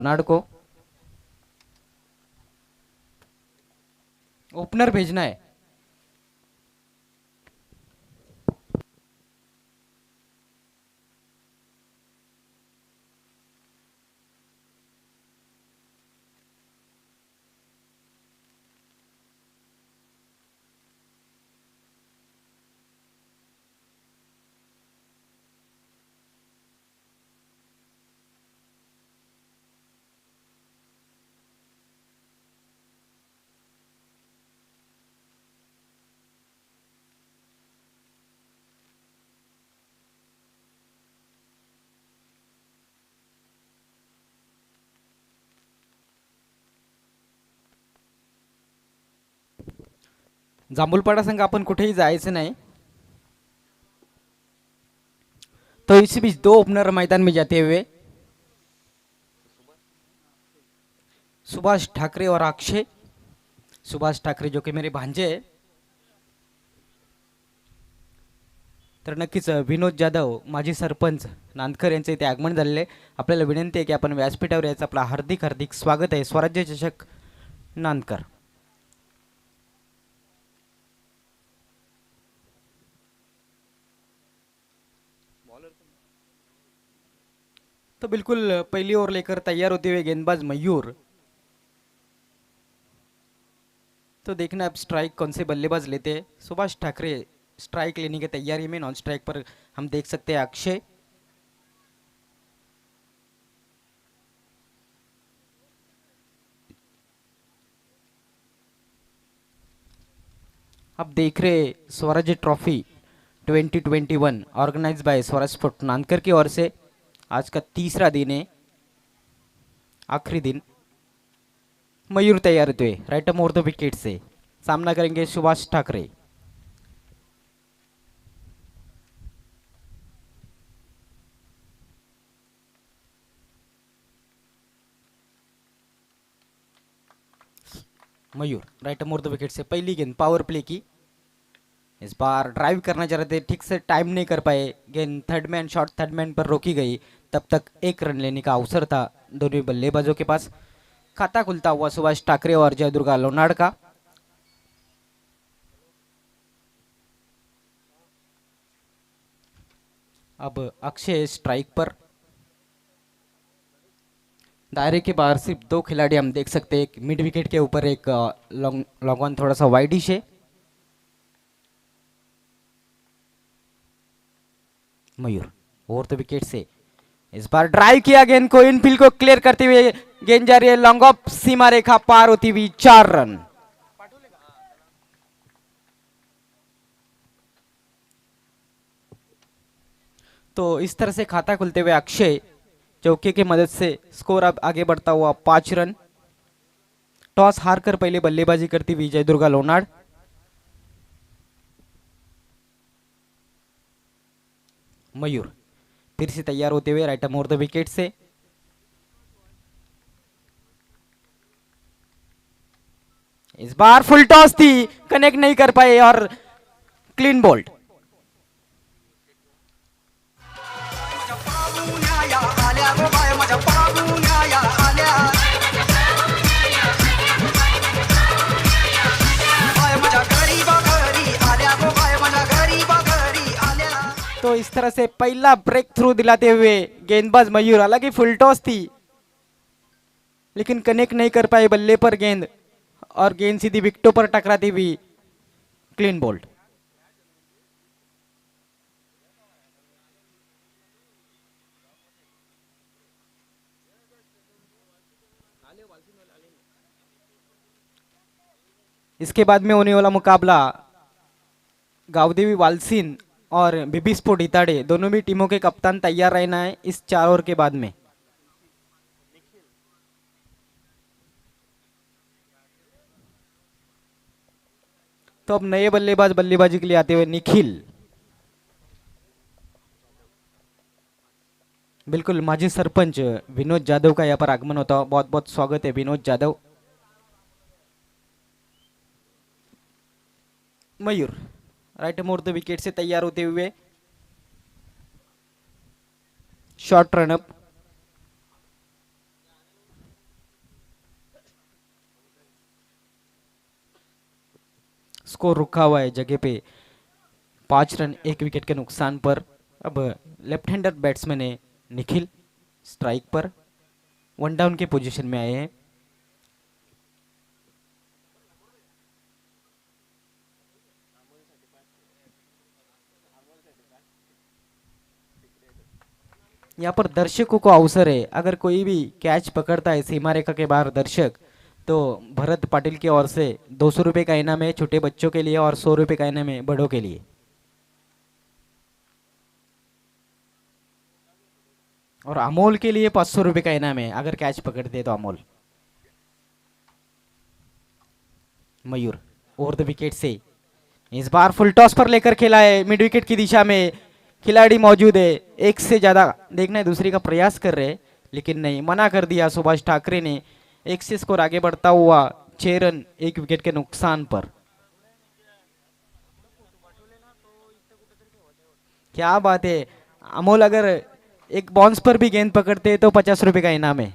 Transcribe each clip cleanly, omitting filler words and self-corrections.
नाड को ओपनर भेजना है। जांभूलपाडा संघ आपण कुठेही जायचं नहीं। तो इसी बीच दो ओपनर मैदान में जाते हुए सुभाष ठाकरे और अक्षय। सुभाष ठाकरे जो कि मेरे भांजे है, तर नक्कीच विनोद जाधव माजी सरपंच नांदकर यांचे इथे आगमन झालेले। आपल्याला विनंती आहे की आपण व्यासपीठावर याचं आपलं हार्दिक हार्दिक स्वागत आहे। स्वराज्य चषक नांदकर। तो बिल्कुल पहली ओवर लेकर तैयार होते हुए गेंदबाज मयूर। तो देखना अब स्ट्राइक कौन से बल्लेबाज लेते हैं। सुभाष ठाकरे स्ट्राइक लेने की तैयारी में। नॉन स्ट्राइक पर हम देख सकते हैं अक्षय। अब देख रहे Swarajya trophy 2021 organise by Swaraj sport Nandkar की ओर से। आज का तीसरा दिन है, आखिरी दिन। मयूर तैयार होते हुए राइट मोर द विकेट से सामना करेंगे Subhash Thackeray. Mayur right more the wicket से पहली गेंद पावर प्ले की। इस बार ड्राइव करना चाह रहे थे, ठीक से टाइम नहीं कर पाए। गेंद third man shot third man पर रोकी गई। तब तक एक रन लेने का अवसर था दोनों बल्लेबाजों के पास। खाता खुलता हुआ सुभाष ठाकरे और जयदुर्गा लोनाड का। अब अक्षय स्ट्राइक पर। दायरे के बाहर सिर्फ दो खिलाड़ी हम देख सकते हैं। मिड विकेट के ऊपर एक लॉन्ग ऑन थोड़ा सा वाइडिश है। मयूर ओवर द विकेट से इस बार ड्राइव किया, गेंद को इनफील्ड को क्लियर करते हुए गेंद जा रही है लॉन्ग ऑफ सीमा रेखा पार होती हुई 4 रन। तो इस तरह से खाता खुलते हुए अक्षय चौके की मदद से स्कोर अब आगे बढ़ता हुआ 5 रन। टॉस हारकर पहले बल्लेबाजी करती हुई जयदुर्गा लोनाड। मयूर फिर से तैयार होते हुए राइट मोर द विकेट से। इस बार फुल टॉस थी, कनेक्ट नहीं कर पाए और क्लीन बोल्ड। तो इस तरह से पहला ब्रेक थ्रू दिलाते हुए गेंदबाज मयूर, हालांकि फुल टॉस थी लेकिन कनेक्ट नहीं कर पाए बल्ले पर गेंद और गेंद सीधी विकेटों पर टकराती हुई क्लीन बोल्ड। इसके बाद में होने वाला मुकाबला गावदेवी वालसीन और बीबी स्पोर्ट इताड़े, दोनों भी टीमों के कप्तान तैयार रहना है इस 4 ओवर के बाद में। तो अब नए बल्लेबाज बल्लेबाजी के लिए आते हुए निखिल। बिल्कुल माजी सरपंच विनोद जाधव का यहाँ पर आगमन होता। बहुत बहुत स्वागत है Vinod Jadhav. Mayur right more the wicket से तैयार होते हुए शॉर्ट रन अप। स्कोर रुका हुआ है जगह पे, 5 रन 1 विकेट के नुकसान पर। अब लेफ्ट हैंडर बैट्समैन है निखिल स्ट्राइक पर, 1 डाउन के पोजीशन में आए हैं। यहाँ पर दर्शकों को अवसर है, अगर कोई भी कैच पकड़ता है सीमा रेखा के बाहर दर्शक, तो भरत पाटिल की ओर से 200 रुपये का इनाम है छोटे बच्चों के लिए और 100 रुपये का इनाम है बड़ों के लिए। और अमोल के लिए 500 रुपये का इनाम है अगर कैच पकड़ते तो Amol. Mayur over the wicket से इस बार फुल टॉस पर लेकर खेला है, मिड विकेट की दिशा में खिलाड़ी मौजूद है, एक से ज्यादा देखना है दूसरे का प्रयास कर रहे लेकिन नहीं, मना कर दिया सुभाष ठाकरे ने। एक से स्कोर आगे बढ़ता हुआ 6 रन 1 विकेट के नुकसान पर। क्या बात है, अमोल अगर एक बाउंस पर भी गेंद पकड़ते तो 50 रुपए का इनाम है।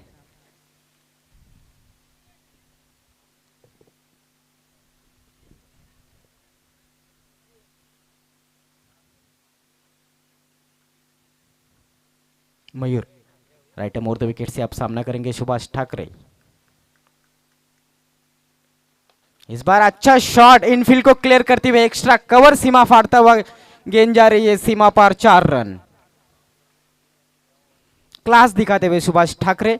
Mayur right more the wicket से आप सामना करेंगे सुभाष ठाकरे। इस बार अच्छा शॉट इनफील्ड को क्लियर करते हुए एक्स्ट्रा कवर सीमा फाड़ता हुआ गेंद जा रही है सीमा पार, 4 रन। क्लास दिखाते हुए सुभाष ठाकरे।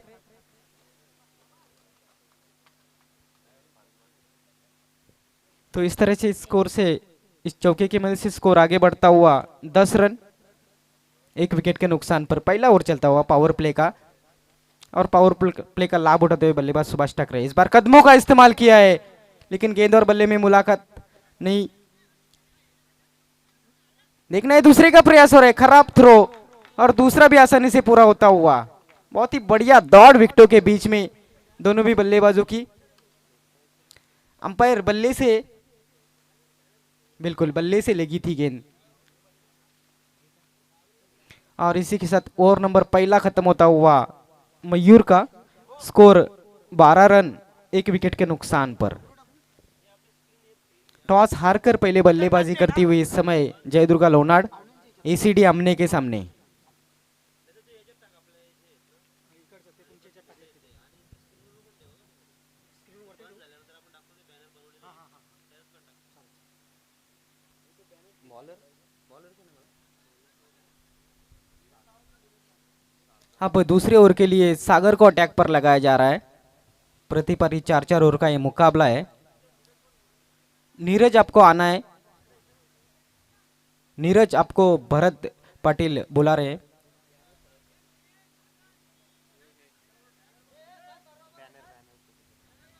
तो इस तरह से स्कोर से, इस चौके की मदद से स्कोर आगे बढ़ता हुआ 10 रन 1 विकेट के नुकसान पर। पहला ओवर चलता हुआ पावर प्ले का, और पावर प्ले का लाभ उठाते हुए बल्लेबाज सुभाष ठाकरे इस बार कदमों का इस्तेमाल किया है, लेकिन गेंद और बल्ले में मुलाकात नहीं। देखना है दूसरे का प्रयास हो रहा है, खराब थ्रो, और दूसरा भी आसानी से पूरा होता हुआ। बहुत ही बढ़िया दौड़ विकेटों के बीच में दोनों भी बल्लेबाजों की। अंपायर बल्ले से, बिल्कुल बल्ले से लगी थी गेंद, और इसी के साथ ओवर नंबर पहला खत्म होता हुआ मयूर का स्कोर 12 रन 1 विकेट के नुकसान पर। टॉस हारकर पहले बल्लेबाजी करती हुई इस समय जयदुर्गा लोनाड एसीडी आमने के सामने। अब दूसरे ओवर के लिए सागर को अटैक पर लगाया जा रहा है। प्रति पारी 4-4 ओवर का ये मुकाबला है। नीरज आपको आना है, नीरज आपको भरत पाटिल बुला रहे हैं।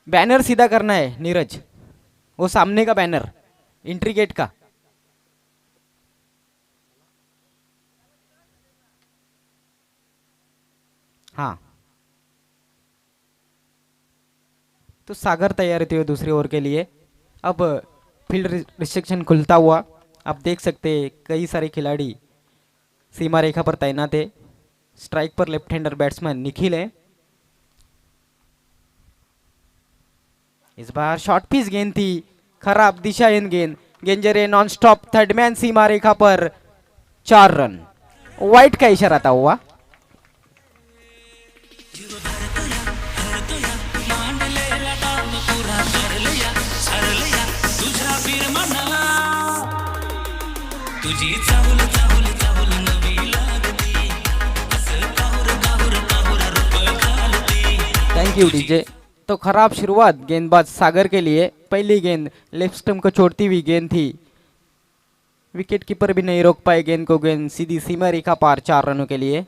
बैनर सीधा करना है नीरज, वो सामने का बैनर एंट्री गेट का। हाँ, तो सागर तैयार रहते हुए दूसरे ओवर के लिए। अब फील्ड रिस्ट्रिक्शन खुलता हुआ आप देख सकते हैं, कई सारे खिलाड़ी सीमा रेखा पर तैनात है। स्ट्राइक पर लेफ्ट हैंडर बैट्समैन निखिल है। इस बार शॉर्ट पिच गेंद थी, खराब दिशाहीन गेंद, गेंजरे नॉन स्टॉप थर्ड मैन सीमा रेखा पर, 4 रन। वाइट का इशारा था हुआ। Thank you DJ. तो खराब शुरुआत गेंदबाज सागर के लिए। पहली गेंद लेफ्ट स्टंप को छोड़ती हुई गेंद थी, विकेट कीपर भी नहीं रोक पाए गेंद को, गेंद सीधी सीमा रेखा पार, 4 रनों के लिए।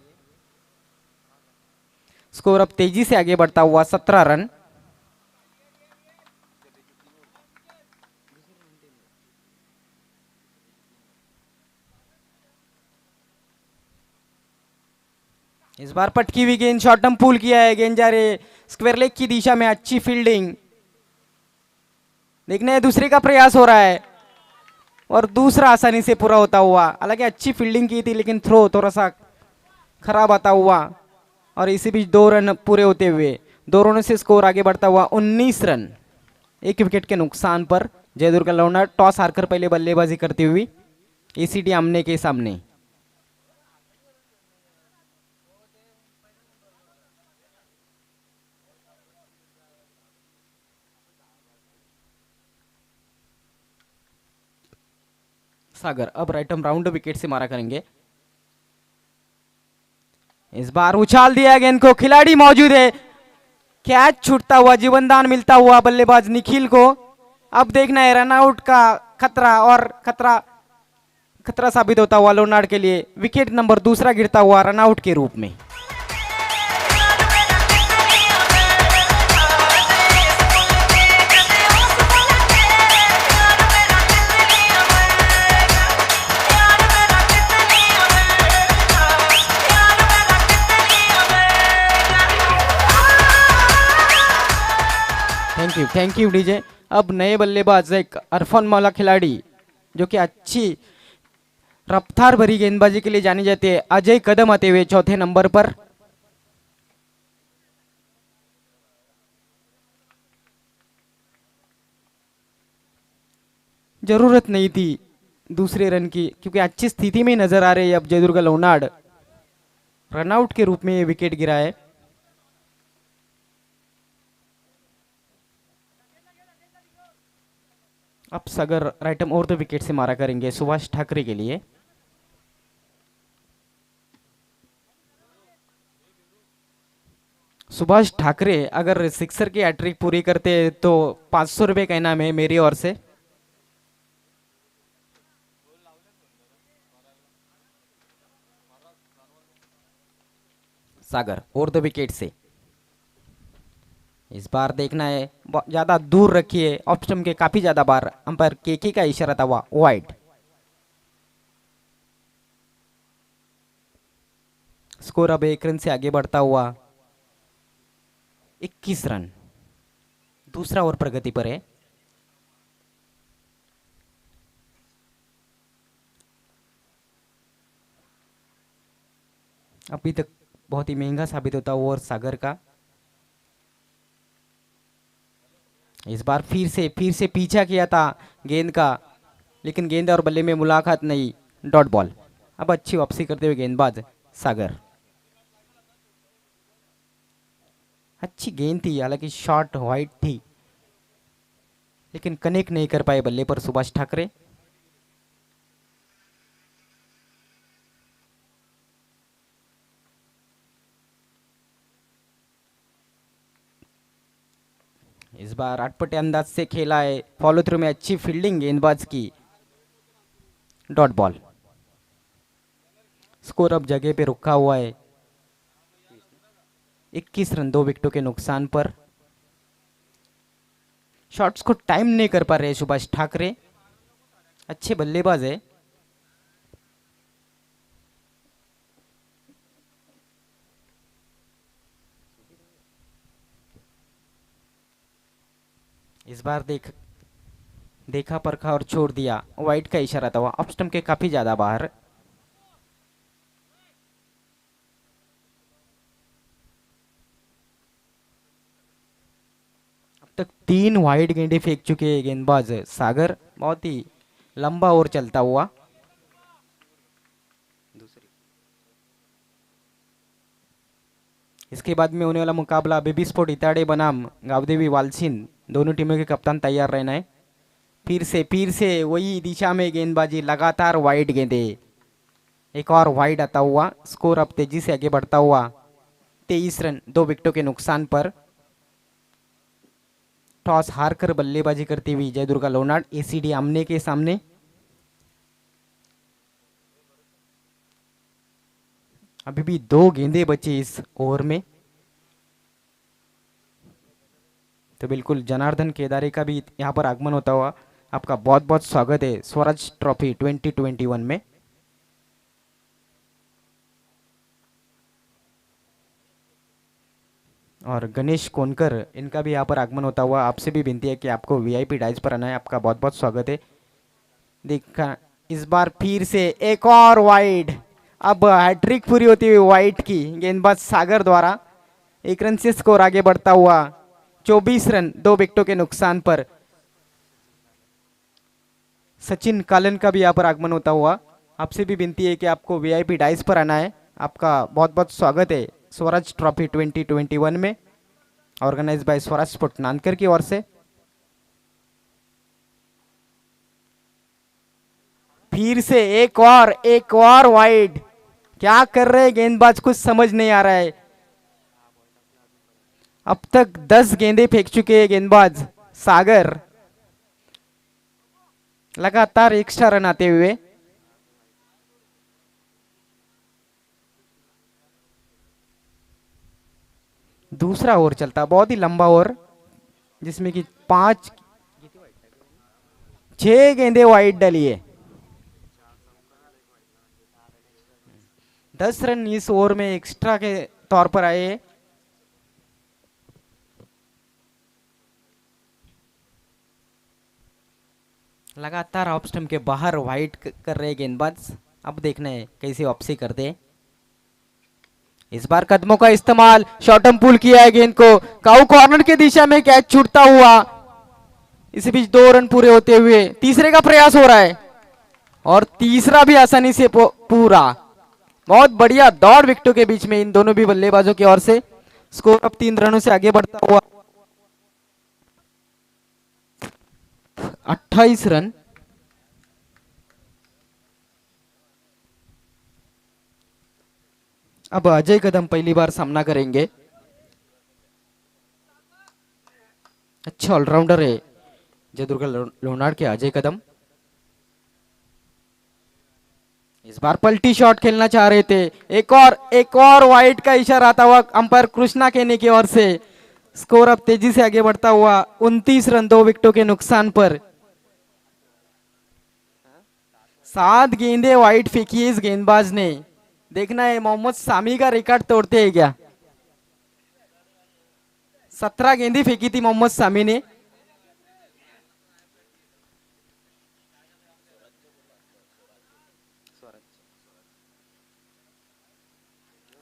स्कोर अब तेजी से आगे बढ़ता हुआ 17 रन। इस बार पटकी हुई गेंद, शॉर्ट टर्म पुल किया है, गेंद जा रहे स्क्वायर लेग की दिशा में, अच्छी फील्डिंग। देखने है दूसरे का प्रयास हो रहा है, और दूसरा आसानी से पूरा होता हुआ। हालांकि अच्छी फील्डिंग की थी, लेकिन थ्रो थोड़ा सा खराब आता हुआ, और इसी बीच 2 रन पूरे होते हुए 2 रनों से स्कोर आगे बढ़ता हुआ 19 रन 1 विकेट के नुकसान पर। जयदुर्गा लोनाड टॉस हारकर पहले बल्लेबाजी करती हुई एसीडी आमने के सामने। सागर अब राइट आर्म राउंड विकेट से मारा करेंगे। इस बार उछाल दिया गेंद को, खिलाड़ी मौजूद है, कैच छूटता हुआ, जीवनदान मिलता हुआ बल्लेबाज निखिल को। अब देखना है रनआउट का खतरा, और खतरा साबित होता हुआ लोनाड के लिए। विकेट नंबर दूसरा गिरता हुआ रनआउट के रूप में। Thank you DJ. अब नए बल्लेबाज एक अरफान मौला खिलाड़ी जो कि अच्छी रफ्तार भरी गेंदबाजी के लिए जानी जाती है, अजय कदम आते हुए चौथे नंबर पर। जरूरत नहीं थी दूसरे रन की, क्योंकि अच्छी स्थिति में नजर आ रही है अब जयदुर्गा लोनाड। रनआउट के रूप में विकेट गिरा है। अब सागर राइट आर्म और द विकेट से मारा करेंगे सुभाष ठाकरे के लिए। सुभाष ठाकरे अगर सिक्सर की हैट्रिक पूरी करते तो 500 रुपए का इनाम है मेरी ओर से। सागर और द विकेट से इस बार देखना है, ज्यादा दूर रखिए, ऑफ स्टंप के काफी ज्यादा बार। अंपायर केके का इशारा था वाइड। स्कोर अब 1 रन से आगे बढ़ता हुआ 21 रन, दूसरा ओवर प्रगति पर है। अभी तक बहुत ही महंगा साबित होता ओवर सागर का। इस बार फिर से पीछा किया था गेंद का, लेकिन गेंद और बल्ले में मुलाकात नहीं, डॉट बॉल। अब अच्छी वापसी करते हुए गेंदबाज सागर। अच्छी गेंद थी, हालांकि शॉट वाइड थी, लेकिन कनेक्ट नहीं कर पाए बल्ले पर सुभाष ठाकरे। इस बार अटपटे अंदाज से खेला है, फॉलो थ्रू में अच्छी फील्डिंग गेंदबाज की, डॉट बॉल। स्कोर अब जगह पे रुका हुआ है 21 रन, 2 विकेटों के नुकसान पर। शॉट्स को टाइम नहीं कर पा रहे सुभाष ठाकरे, अच्छे बल्लेबाज है। इस बार देखा परखा और छोड़ दिया, वाइड का इशारा था, ऑफ स्टंप के काफी ज्यादा बाहर। अब तक 3 वाइड गेंदे फेंक चुके हैं गेंदबाज सागर, बहुत ही लंबा ओवर चलता हुआ। इसके बाद में होने वाला मुकाबला बेबी स्पोर्ट इताड़े बनाम गावदेवी वालसिन, दोनों टीमों के कप्तान तैयार रहना है। फिर से वही दिशा में गेंदबाजी, लगातार वाइड गेंदे, एक और वाइड आता हुआ। स्कोर अब तेजी से आगे बढ़ता हुआ 23 रन, 2 विकेटों के नुकसान पर। टॉस हारकर बल्लेबाजी करती हुई जयदुर्गा लोनाड एसीडी आमने के सामने। अभी भी 2 गेंदे बचे इस ओवर में, तो बिल्कुल जनार्दन केदारे का भी यहाँ पर आगमन होता हुआ आपका बहुत बहुत स्वागत है स्वराज ट्रॉफी 2021 में। और गणेश कोनकर, इनका भी यहाँ पर आगमन होता हुआ। आपसे भी विनती है कि आपको वीआईपी डाइस पर आना है, आपका बहुत बहुत स्वागत है। देखा इस बार फिर से एक और वाइड, अब हैट्रिक पूरी होती हुई वाइड की गेंदबाज सागर द्वारा। 1 रन से स्कोर आगे बढ़ता हुआ 24 रन, 2 विकेटों के नुकसान पर। सचिन कालन का भी यहाँ पर आगमन होता हुआ। आपसे भी विनती है कि आपको वीआईपी डाइस पर आना है। आपका बहुत बहुत स्वागत है स्वराज ट्रॉफी 2021 में, organise by Swaraj sport Nankar की ओर से। फिर से एक और वाइड। क्या कर रहे हैं गेंदबाज, कुछ समझ नहीं आ रहा है। अब तक 10 गेंदे फेंक चुके हैं गेंदबाज सागर, लगातार एक्स्ट्रा रन आते हुए। दूसरा ओवर चलता, बहुत ही लंबा ओवर, जिसमें कि 6 गेंदे वाइड डली है। 10 रन इस ओवर में एक्स्ट्रा के तौर पर आए हैं। लगातार ऑफ स्टंप के बाहर वाइड कर रहे गेंदबाज। अब देखना है कैसे वापसी करते हैं। इस बार कदमों का इस्तेमाल, शॉर्टम पुल किया है गेंद को, काउ कॉर्नर की दिशा में कैच छूटता हुआ। इसी बीच 2 रन पूरे होते हुए तीसरे का प्रयास हो रहा है और तीसरा भी आसानी से पूरा। बहुत बढ़िया दौड़ विकेटों के बीच में इन दोनों भी बल्लेबाजों की ओर से। स्कोर अब 3 रनों से आगे बढ़ता हुआ 28 रन। अब अजय कदम पहली बार सामना करेंगे। अच्छा ऑलराउंडर है जयदुर्गा लोनार्ड के अजय कदम। इस बार पलटी शॉट खेलना चाह रहे थे। एक और वाइड का इशारा आता हुआ अंपायर कृष्णा केने की ओर से। स्कोर अब तेजी से आगे बढ़ता हुआ 29 रन 2 विकेटों के नुकसान पर। 7 गेंदे वाइड फेंकी है इस गेंदबाज ने। देखना है मोहम्मद सामी का रिकॉर्ड तोड़ते हैं क्या। 17 गेंदे फेंकी थी मोहम्मद सामी ने।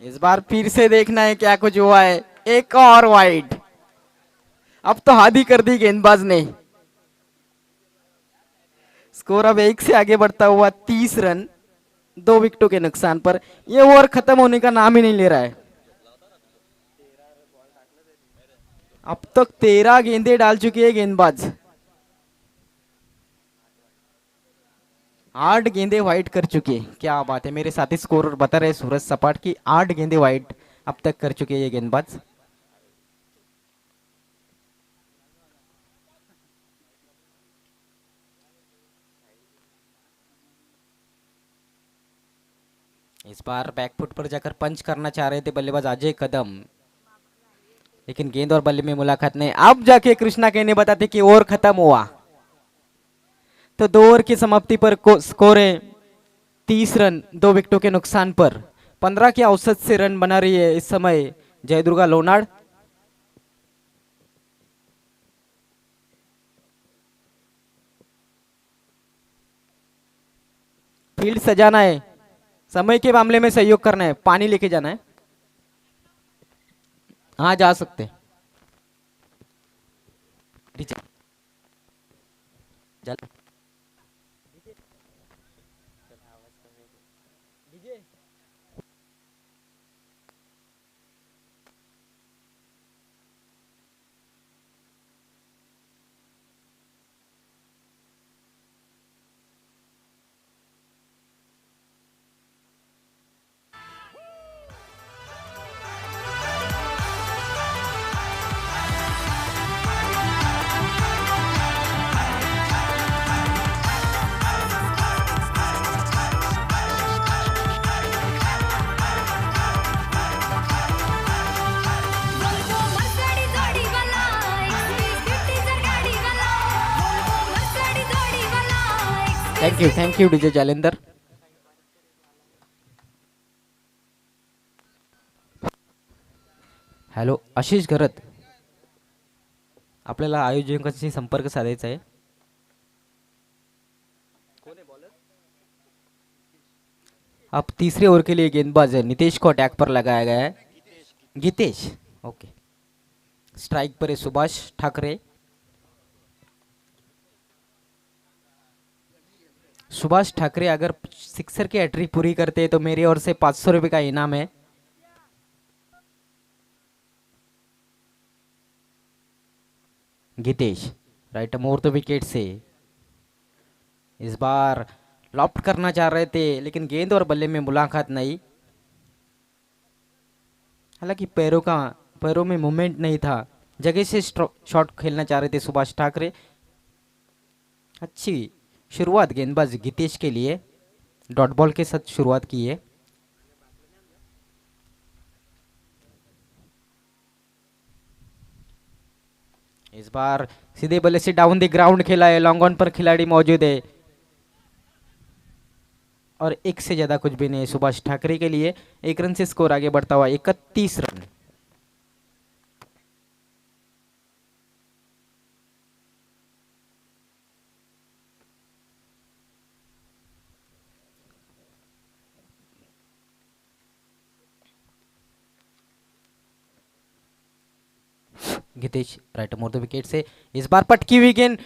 इस बार फिर से देखना है क्या कुछ हुआ है। एक और वाइड। अब तो हादी कर दी गेंदबाज ने। स्कोर अब 1 से आगे बढ़ता हुआ 30 रन 2 विकेटों के नुकसान पर। यह ओवर खत्म होने का नाम ही नहीं ले रहा है। अब तक 13 गेंदे डाल चुके हैं गेंदबाज। 8 गेंदे वाइड कर चुके। क्या बात है, मेरे साथी स्कोर बता रहे सूरज सपाट की 8 गेंदे वाइड अब तक कर चुके हैं ये गेंदबाज। इस बार बैकफुट पर जाकर पंच करना चाह रहे थे बल्लेबाज अजय कदम, लेकिन गेंद और बल्ले में मुलाकात नहीं। अब जाके कृष्णा कहने बताते कि ओवर खत्म हुआ। तो 2 ओवर की समाप्ति पर स्कोर है 30 रन 2 विकेटों के नुकसान पर। 15 के औसत से रन बना रही है इस समय जयदुर्गा लोनार्ड। फील्ड सजाना है, समय के मामले में सहयोग करना है, पानी लेके जाना है। हाँ जा सकते चल। Thank you DJ Jalendar. Hello Ashish Gharat, आपल्याला आयोजकांशी संपर्क साधायचा आहे। अब तीसरे ओवर के लिए गेंदबाज नितेश को अटैक पर लगाया गया है। गीतेश ओके। स्ट्राइक पर है सुभाष ठाकरे। सुभाष ठाकरे अगर सिक्सर की हैट्रिक पूरी करते तो मेरी ओर से 500 रुपये का इनाम है। Geetesh right more the wicket से इस बार लॉफ्ट करना चाह रहे थे लेकिन गेंद और बल्ले में मुलाकात नहीं। हालांकि पैरों में मूवमेंट नहीं था, जगह से शॉट खेलना चाह रहे थे सुभाष ठाकरे। अच्छी शुरुआत गेंदबाज गीतेश के लिए, डॉट बॉल के साथ शुरुआत की है। इस बार सीधे बल्ले से डाउन द ग्राउंड खेला है, लॉन्ग ऑन पर खिलाड़ी मौजूद है और एक से ज्यादा कुछ भी नहीं सुभाष ठाकरे के लिए। 1 रन से स्कोर आगे बढ़ता हुआ 31 रन। Geetesh right more the wicket से इस बार पटकी हुई गेंद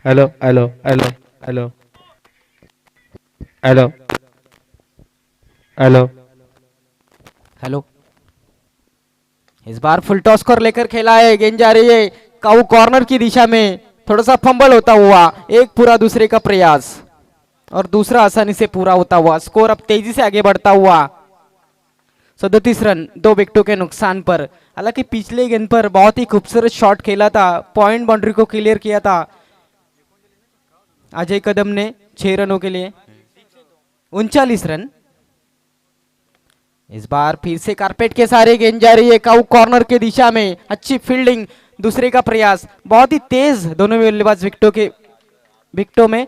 hello hello hello hello hello hello hello. इस बार फुल टॉस कर लेकर खेला है, गेंद जा रही है काऊ कॉर्नर की दिशा में, थोड़ा सा फंबल होता हुआ एक पूरा दूसरे का प्रयास और दूसरा आसानी से पूरा होता हुआ स्कोर अब तेजी से आगे बढ़ता हुआ 37 रन 2 विकेटों के नुकसान पर। हालांकि पिछले गेंद पर बहुत ही खूबसूरत शॉट खेला था, पॉइंट बाउंड्री को क्लियर किया था अजय कदम ने 6 रनों के लिए 39 रन। इस बार फिर से कारपेट के सारे गेंद जा रही है काऊ कॉर्नर के दिशा में, अच्छी फील्डिंग, दूसरे का प्रयास, बहुत ही तेज दोनों बल्लेबाज विकेटों में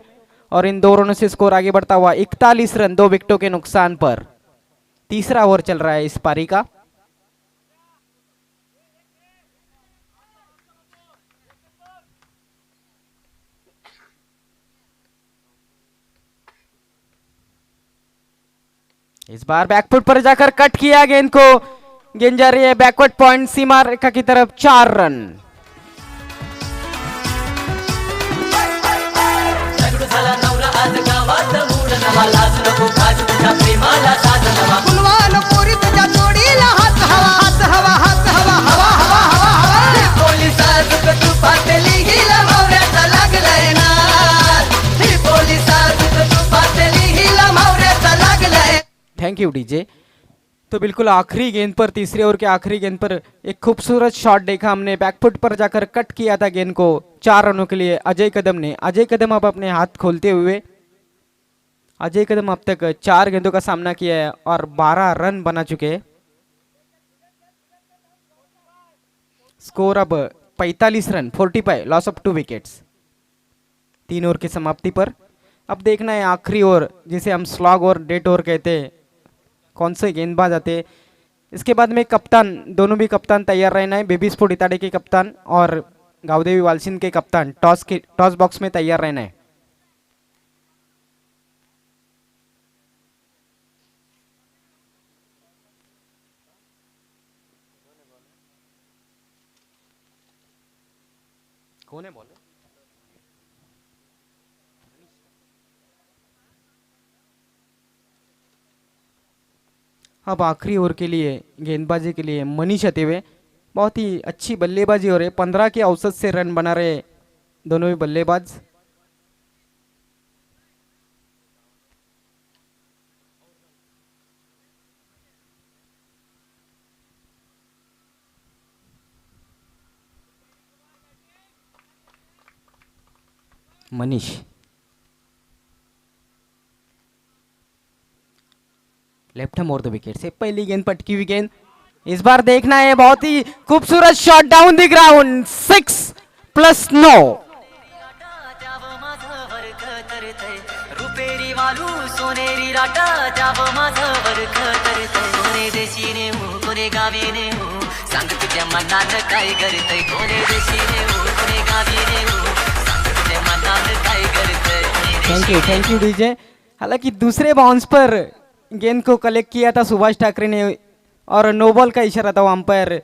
और इन 2 रनों से स्कोर आगे बढ़ता हुआ 41 रन 2 विकेटों के नुकसान पर। तीसरा ओवर चल रहा है इस पारी का। इस बार बैकफुट पर जाकर कट किया गेंद को, गेंद जा रही है बैकवर्ड पॉइंट सीमा रेखा की तरफ, 4 रन। Thank you DJ. तो बिल्कुल आखिरी गेंद पर, तीसरे ओवर के आखिरी गेंद पर एक खूबसूरत शॉट देखा हमने, बैकफुट पर जाकर कट किया था गेंद को 4 रनों के लिए अजय कदम ने। अजय कदम अब अपने हाथ खोलते हुए, अजय कदम अब तक 4 गेंदों का सामना किया है और 12 रन बना चुके हैं। स्कोर अब 45 run 45, loss of 2 wickets 3 over की समाप्ति पर। अब देखना है आखिरी ओवर जिसे हम स्लॉग और डेट ओवर कहते हैं, कौन से गेंदबाज आते हैं। इसके बाद में कप्तान, दोनों भी कप्तान तैयार रहना है, बेबी स्पोर्ट इताड़े के कप्तान और गावदेवी वालसिन के कप्तान टॉस बॉक्स में तैयार रहना है। कौन है बॉलर? अब आखिरी ओवर के लिए गेंदबाजी के लिए मनीष अतिवे, बहुत ही अच्छी बल्लेबाजी हो रही है, 15 के औसत से रन बना रहे दोनों ही बल्लेबाज। Manish left hand over the wicket से पहली गेंद पटकी हुई गेंद, इस बार देखना है बहुत ही खूबसूरत शॉट डाउन द ग्राउंड, 6+9। रुपेरी वालू सोनेरी राटा जाव माझं वरख तरतय, सोने देशीने मुकुरे कोणे गावी नेऊ सांग तुझ्या मनात काय करतय कोणे देशी नेऊ कोणे गावी नेऊ सांग तुझ्या मनात काय करतय थैंक यू डीजे। हालांकि दूसरे बाउंस पर गेंद को कलेक्ट किया था सुभाष ठाकरे ने और नो बॉल का इशारा था अंपायर।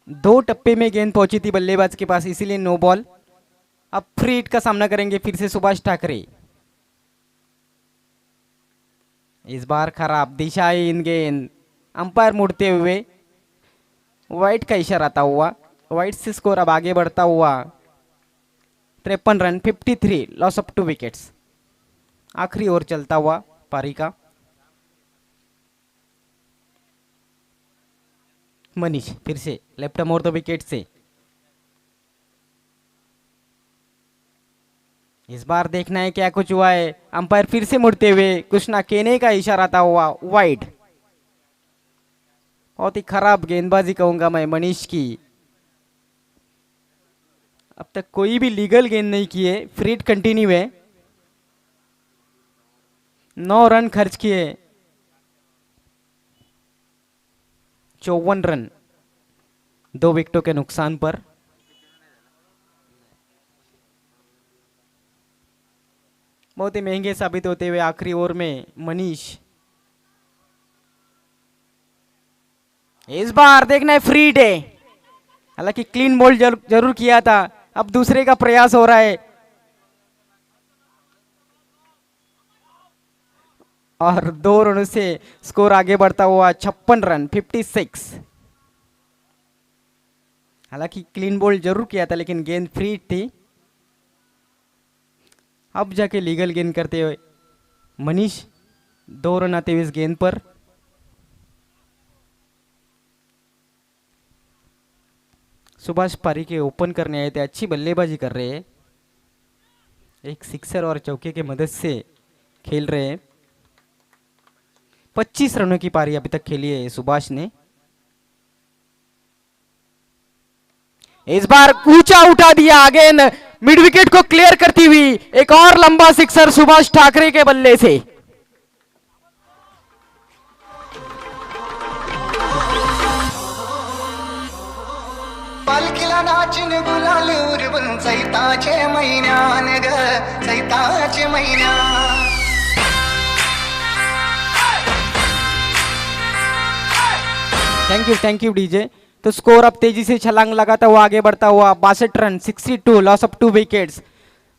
दो टप्पे में गेंद पहुंची थी बल्लेबाज के पास, इसीलिए नो बॉल। अब फ्री हिट का सामना करेंगे फिर से सुभाष ठाकरे। इस बार खराब दिशा इन गेंद, अंपायर मुड़ते हुए वाइट का इशारा आता हुआ। वाइट से स्कोर अब आगे बढ़ता हुआ 53 रन 53 लॉस ऑफ 2 विकेट्स। आखिरी ओवर चलता हुआ पारी का। मनीष फिर से लेफ्ट मोर द विकेट से। इस बार देखना है क्या कुछ हुआ है। अंपायर फिर से मुड़ते हुए कुछ ना कहने का इशारा आता हुआ वाइड। बहुत ही खराब गेंदबाजी कहूंगा मैं मनीष की। अब तक कोई भी लीगल गेंद नहीं किए, फ्री हिट कंटिन्यू है। 9 रन खर्च किए, 54 रन 2 विकेटों के नुकसान पर। बहुत ही महंगे साबित होते हुए आखिरी ओवर में मनीष। इस बार देखना है फ्री हिट है। हालांकि क्लीन बोल्ड जरूर किया था, अब दूसरे का प्रयास हो रहा है और 2 रनों से स्कोर आगे बढ़ता हुआ 56 रन 56। हालांकि क्लीन बोल्ड जरूर किया था लेकिन गेंद फ्री हिट थी। अब जाके लीगल गेंद करते हुए मनीष 2 रन आते हुए इस गेंद पर। सुभाष पारी के ओपन करने आए थे, अच्छी बल्लेबाजी कर रहे हैं। एक सिक्सर और चौके के मदद से खेल रहे हैं। 25 रनों की पारी अभी तक खेली है सुभाष ने। इस बार ऊंचा उठा दिया गेंद, मिड विकेट को क्लियर करती हुई एक और लंबा सिक्सर सुभाष ठाकरे के बल्ले से। पालखीला नाचिन गुलाल उरवून चैताचे महिन्यान ग चैताचे महिन्यान। Thank you DJ. तो स्कोर अब तेजी से छलांग लगाता हुआ आगे बढ़ता हुआ 62 रन 62 लॉस ऑफ 2 विकेट्स।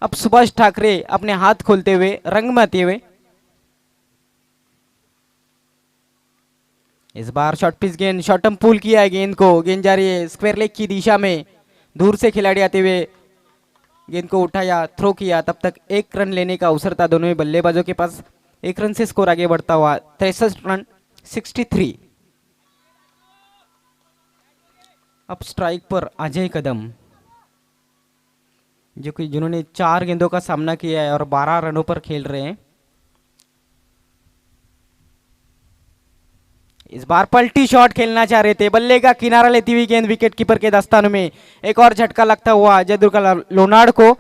अब सुभाष ठाकरे अपने हाथ खोलते हुए रंग में आते हुए। इस बार शॉर्ट पिच गेंद, शॉर्टम पुल किया है गेंद को, गेंद जा रही है स्क्वायर लेग की दिशा में। दूर से खिलाड़ी आते हुए गेंद को उठाया, थ्रो किया। तब तक 1 रन लेने का अवसर था दोनों ही बल्लेबाजों के पास। 1 रन से स्कोर आगे बढ़ता हुआ 63 रन 63। अब स्ट्राइक पर अजय कदम, जो कि जिन्होंने 4 गेंदों का सामना किया है और 12 रनों पर खेल रहे हैं। इस बार पलटी शॉट खेलना चाह रहे थे, बल्ले का किनारा लेती हुई गेंद विकेट कीपर के दस्तानों में। एक और झटका लगता हुआ जयदुर्गा लोनाड को।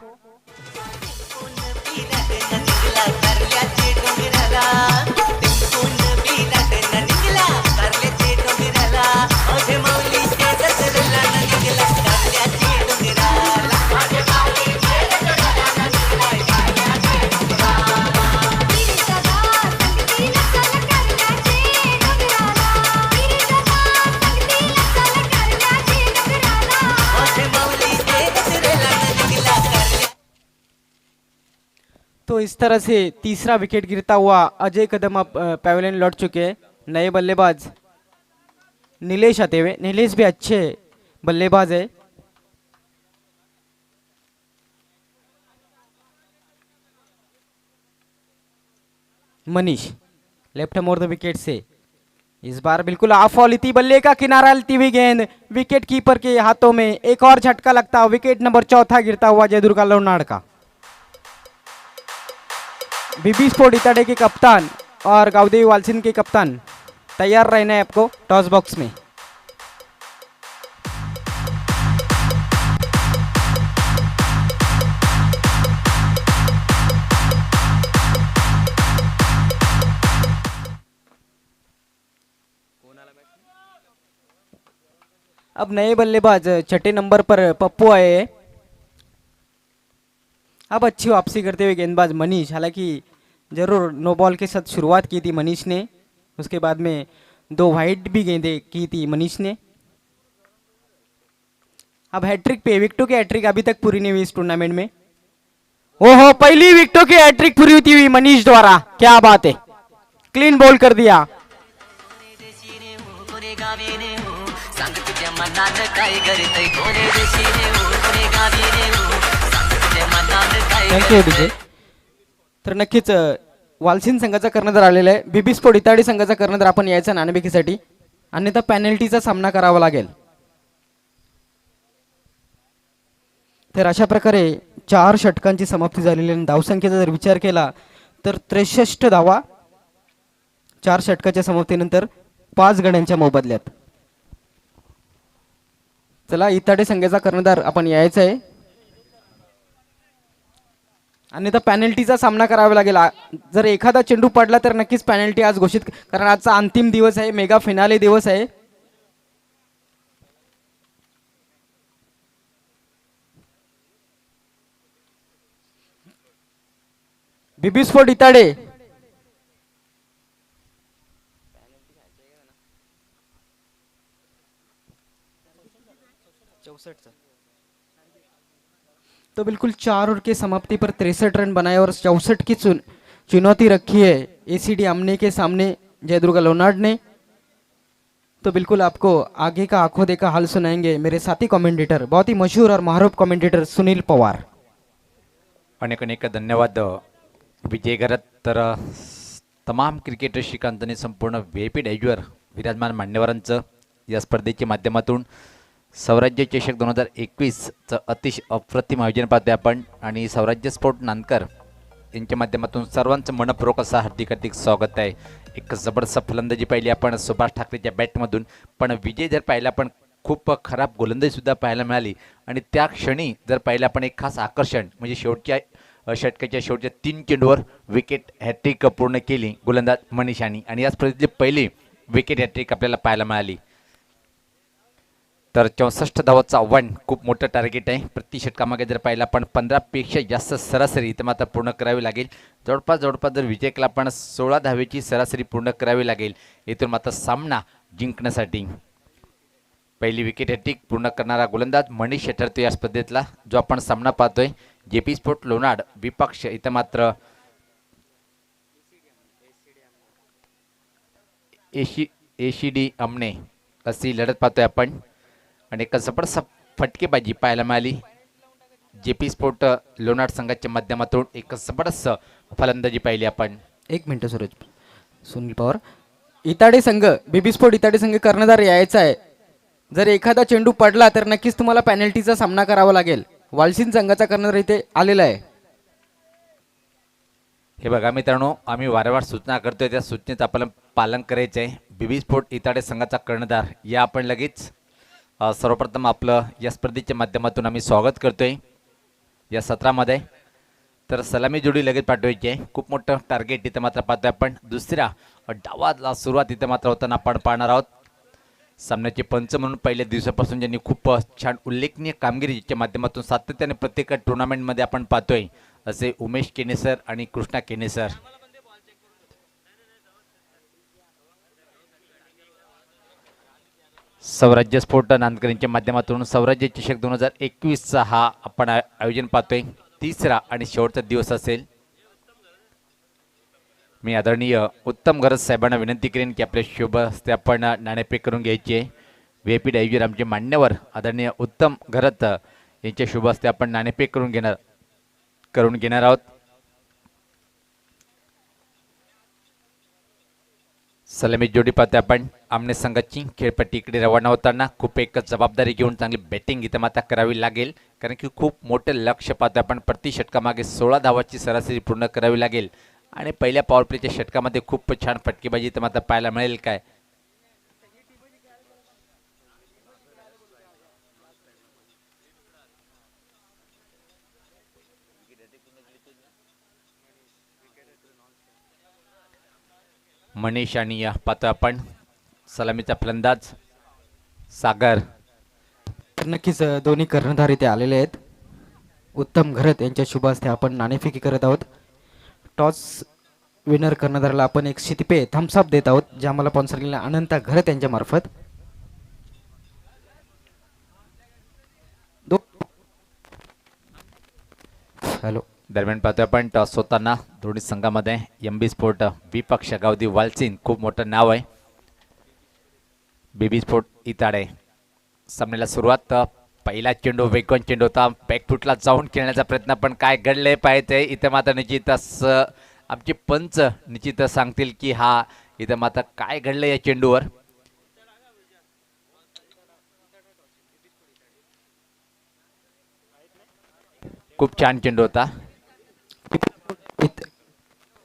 तो इस तरह से तीसरा विकेट गिरता हुआ अजय कदम अब पैवेलियन लौट चुके हैं। नए बल्लेबाज नीलेश आते हुए। नीलेश भी अच्छे बल्लेबाज है। Manish left more the wicket से। इस बार बिल्कुल ऑफ ऑल थी, बल्ले का किनारा लेती हुई गेंद विकेट कीपर के हाथों में। एक और झटका लगता हुआ विकेट नंबर 4 गिरता हुआ जयदुर्गा लोनाड का। बीबी स्पोर्ट इताडे के कप्तान और गावदेवी वालसिन के कप्तान तैयार रहना है आपको टॉस बॉक्स में। अब नए बल्लेबाज छठे नंबर पर पप्पू आए हैं। अब अच्छी वापसी करते हुए गेंदबाज मनीष, हालांकि जरूर नो बॉल के साथ शुरुआत की थी मनीष ने, उसके बाद में 2 वाइड भी गेंदें की थी मनीष ने। अब हैट्रिक पे, विकेटों की हैट्रिक अभी तक पूरी नहीं हुई इस टूर्नामेंट में। ओहो, पहली विकेटों की हैट्रिक पूरी होती हुई मनीष द्वारा, क्या बात है, क्लीन बॉल कर दिया। कोणे देशी रे हो कोणे गावी रे हो सांग तुझ्या मनानं काय करतय कोणे देशी रे हो कोणे गावी रे हो सांग तुझ्या मनानं काय थँक्यू करतय डीजे. तर नक्कीच वालसिन संघाचा कर्णधार आलेला आहे. बीबी स्पोर्ट इताडी संघाचा कर्णधार आपण यायचा नाणेफेकीसाठी, अन्यथा पॅनल्टीचा सामना करावा लागेल. तर अशा प्रकारे 4 षटकांची समाप्ती झालेली आहे. धावसंख्येचा जर विचार केला तर 63 धावा 4 षटकाच्या समाप्तीनंतर 5 गड्यांच्या मोबदल्यात. चला, इताडे संघाचा कर्णधार आपण यायचा आहे, अन्यथा पॅनल्टीचा सामना करावा लागेल. जर एखादा चेंडू पडला तर नक्कीच पॅनल्टी आज घोषित, कारण आजचा अंतिम दिवस आहे, मेगा फिनाले दिवस आहे. बीबी स्पोर्ट इताडे, तो बिल्कुल 4 ओवर की समाप्ति पर 63 रन बनाए और 64 की चुनौती रखी है एसीडी आमने के सामने जयदुर्गा लोनार्ड ने. तो बिल्कुल आपको आगे का आंखों देखा हाल सुनाएंगे मेरे साथी कमेंटेटर, बहुत ही मशहूर और मारूफ कमेंटेटर सुनील पवार. अनेक अनेक धन्यवाद विजय करत. तर तमाम क्रिकेटर श्रीकांत आणि संपूर्ण व्ही डायव्हर विराजमान मान्यवरांचं या स्पर्धेच्या माध्यमातून स्वराज्य चषक 2021चं अतिशय अप्रतिम आयोजन पाहतोय आपण, आणि स्वराज्य स्पोर्ट नांदकर यांच्या माध्यमातून सर्वांचं मनपूर्वक असं हार्दिक हार्दिक स्वागत आहे. एक जबरदस्त फलंदाजी पाहिली आपण सुभाष ठाकरेच्या बॅटमधून, पण विजय जर पाहिला आपण खूप खराब गोलंदाजीसुद्धा पाहायला मिळाली, आणि त्या क्षणी जर पाहिलं आपण एक खास आकर्षण म्हणजे शेवटच्या षटकाच्या शेवटच्या 3 चेंडूवर विकेट हॅट्रिक पूर्ण केली गोलंदाज मनीषानी, आणि या स्पर्धेतली पहिली विकेट हॅट्रिक आपल्याला पाहायला मिळाली. तर 64 धावाचं आव्हान खूप मोठं टार्गेट आहे. प्रति षटकामागे जर पाहिलं आपण 15पेक्षा जास्त सरासरी इथं मात्र पूर्ण करावी लागेल. जवळपास जर विजय केला आपण 16 धावेची सरासरी पूर्ण करावी लागेल इथून मात्र सामना जिंकण्यासाठी. पहिली विकेट हॅट्रिक पूर्ण करणारा गोलंदाज मनीष ठरतो या स्पर्धेतला, जो आपण सामना पाहतोय जेपी स्पोर्ट लोणाड विपक्ष इथं मात्र एसीडी अमने अशी लढत पाहतोय आपण, आणि एक जबरदस्त फटकेबाजी पाहायला मिळाली जेपी स्पोर्ट लोणाड संघाच्या माध्यमातून. एक जबरदस्त फलंदाजी पाहिली आपण. 1 मिनिट सूरज, सुनील पवार, इताडे संघ बीबी स्पोर्ट इताडे संघ कर्णधार यायचा आहे. जर एखादा चेंडू पडला तर नक्कीच तुम्हाला पॅनल्टीचा सामना करावा लागेल. वालसिन संघाचा कर्णधार इथे आलेला आहे. हे बघा मित्रांनो, आम्ही वारंवार सूचना करतोय, त्या सूचनेचं आपल्याला पालन करायचं आहे. बीबी स्पोर्ट इताडे संघाचा कर्णधार या आपण लगेच सर्वप्रथम आपलं या स्पर्धेच्या माध्यमातून आम्ही स्वागत करतोय या सत्रामध्ये. तर सलामी जोडी लगेच पाठवायची आहे. खूप मोठं टार्गेट इथं मात्र पाहतोय आपण. दुसऱ्या डावाला सुरुवात इथं मात्र होताना आपण पाहणार आहोत. सामन्याचे पंच म्हणून पहिल्या दिवसापासून ज्यांनी खूप छान उल्लेखनीय कामगिरीच्या माध्यमातून सातत्याने प्रत्येक टुर्नामेंटमध्ये आपण पाहतोय असे उमेश केने सर आणि कृष्णा केने सर. स्वराज्य स्पोर्ट नांदकर यांच्या माध्यमातून स्वराज्य चषक 2021चा हा आपण आयोजन पाहतोय. तिसरा आणि शेवटचा दिवस असेल. मी आदरणीय उत्तम गरज साहेबांना विनंती करेन की आपल्या शुभ हस्ते आपण नाणेफेक करून घ्यायची आहे. व्ही पी डायव्हर आमचे मान्यवर आदरणीय उत्तम गरज यांच्या शुभ हस्ते आपण नाणेफेक करून घेणार आहोत. सलामी जोडी पाहतोय आपण. आमने संघाची खेळपट्टी इकडे रवाना होताना खूप एक जबाबदारी घेऊन चांगली बॅटिंग इथं मात्र करावी लागेल, कारण की खूप मोठं लक्ष पाहतोय आपण. प्रति षटकामागे 16 धावाची सरासरी पूर्ण करावी लागेल, आणि पहिल्या पॉवर प्लेच्या षटकामध्ये खूप छान फटकेबाजी इथं मात्र पाहायला मिळेल काय. मनीष आणि पाहतोय आपण सलामीचा फलंदाज सागर तर नक्कीच दोन्ही कर्णधार इथे आलेले आहेत. उत्तम घरत यांच्या शुभ हस्ते आपण नाणेफेकी करत आहोत. टॉस विनर कर्णधाराला आपण एक शीतपेय थम्सअप देत आहोत, जे आम्हाला स्पॉन्सर केलेल्या अनंता घरत यांच्या मार्फत. हॅलो. दरम्यान पाहतोय आपण टॉस होताना दोन्ही संघामध्ये एमबी स्पोर्ट विपक्ष गावदी वालचीन खूप मोठं नाव आहे. बीबी स्पोर्ट इताडे सामन्याला सुरुवात. पहिला चेंडू वेगवान चेंडू होता, बॅकफुटला जाऊन खेळण्याचा प्रयत्न, पण काय घडले पाहिजे इथे मात्र निश्चितच आमचे पंच निश्चितच सांगतील की हा इथे मात्र काय घडलं या चेंडूवर. खूप छान चेंडू होता.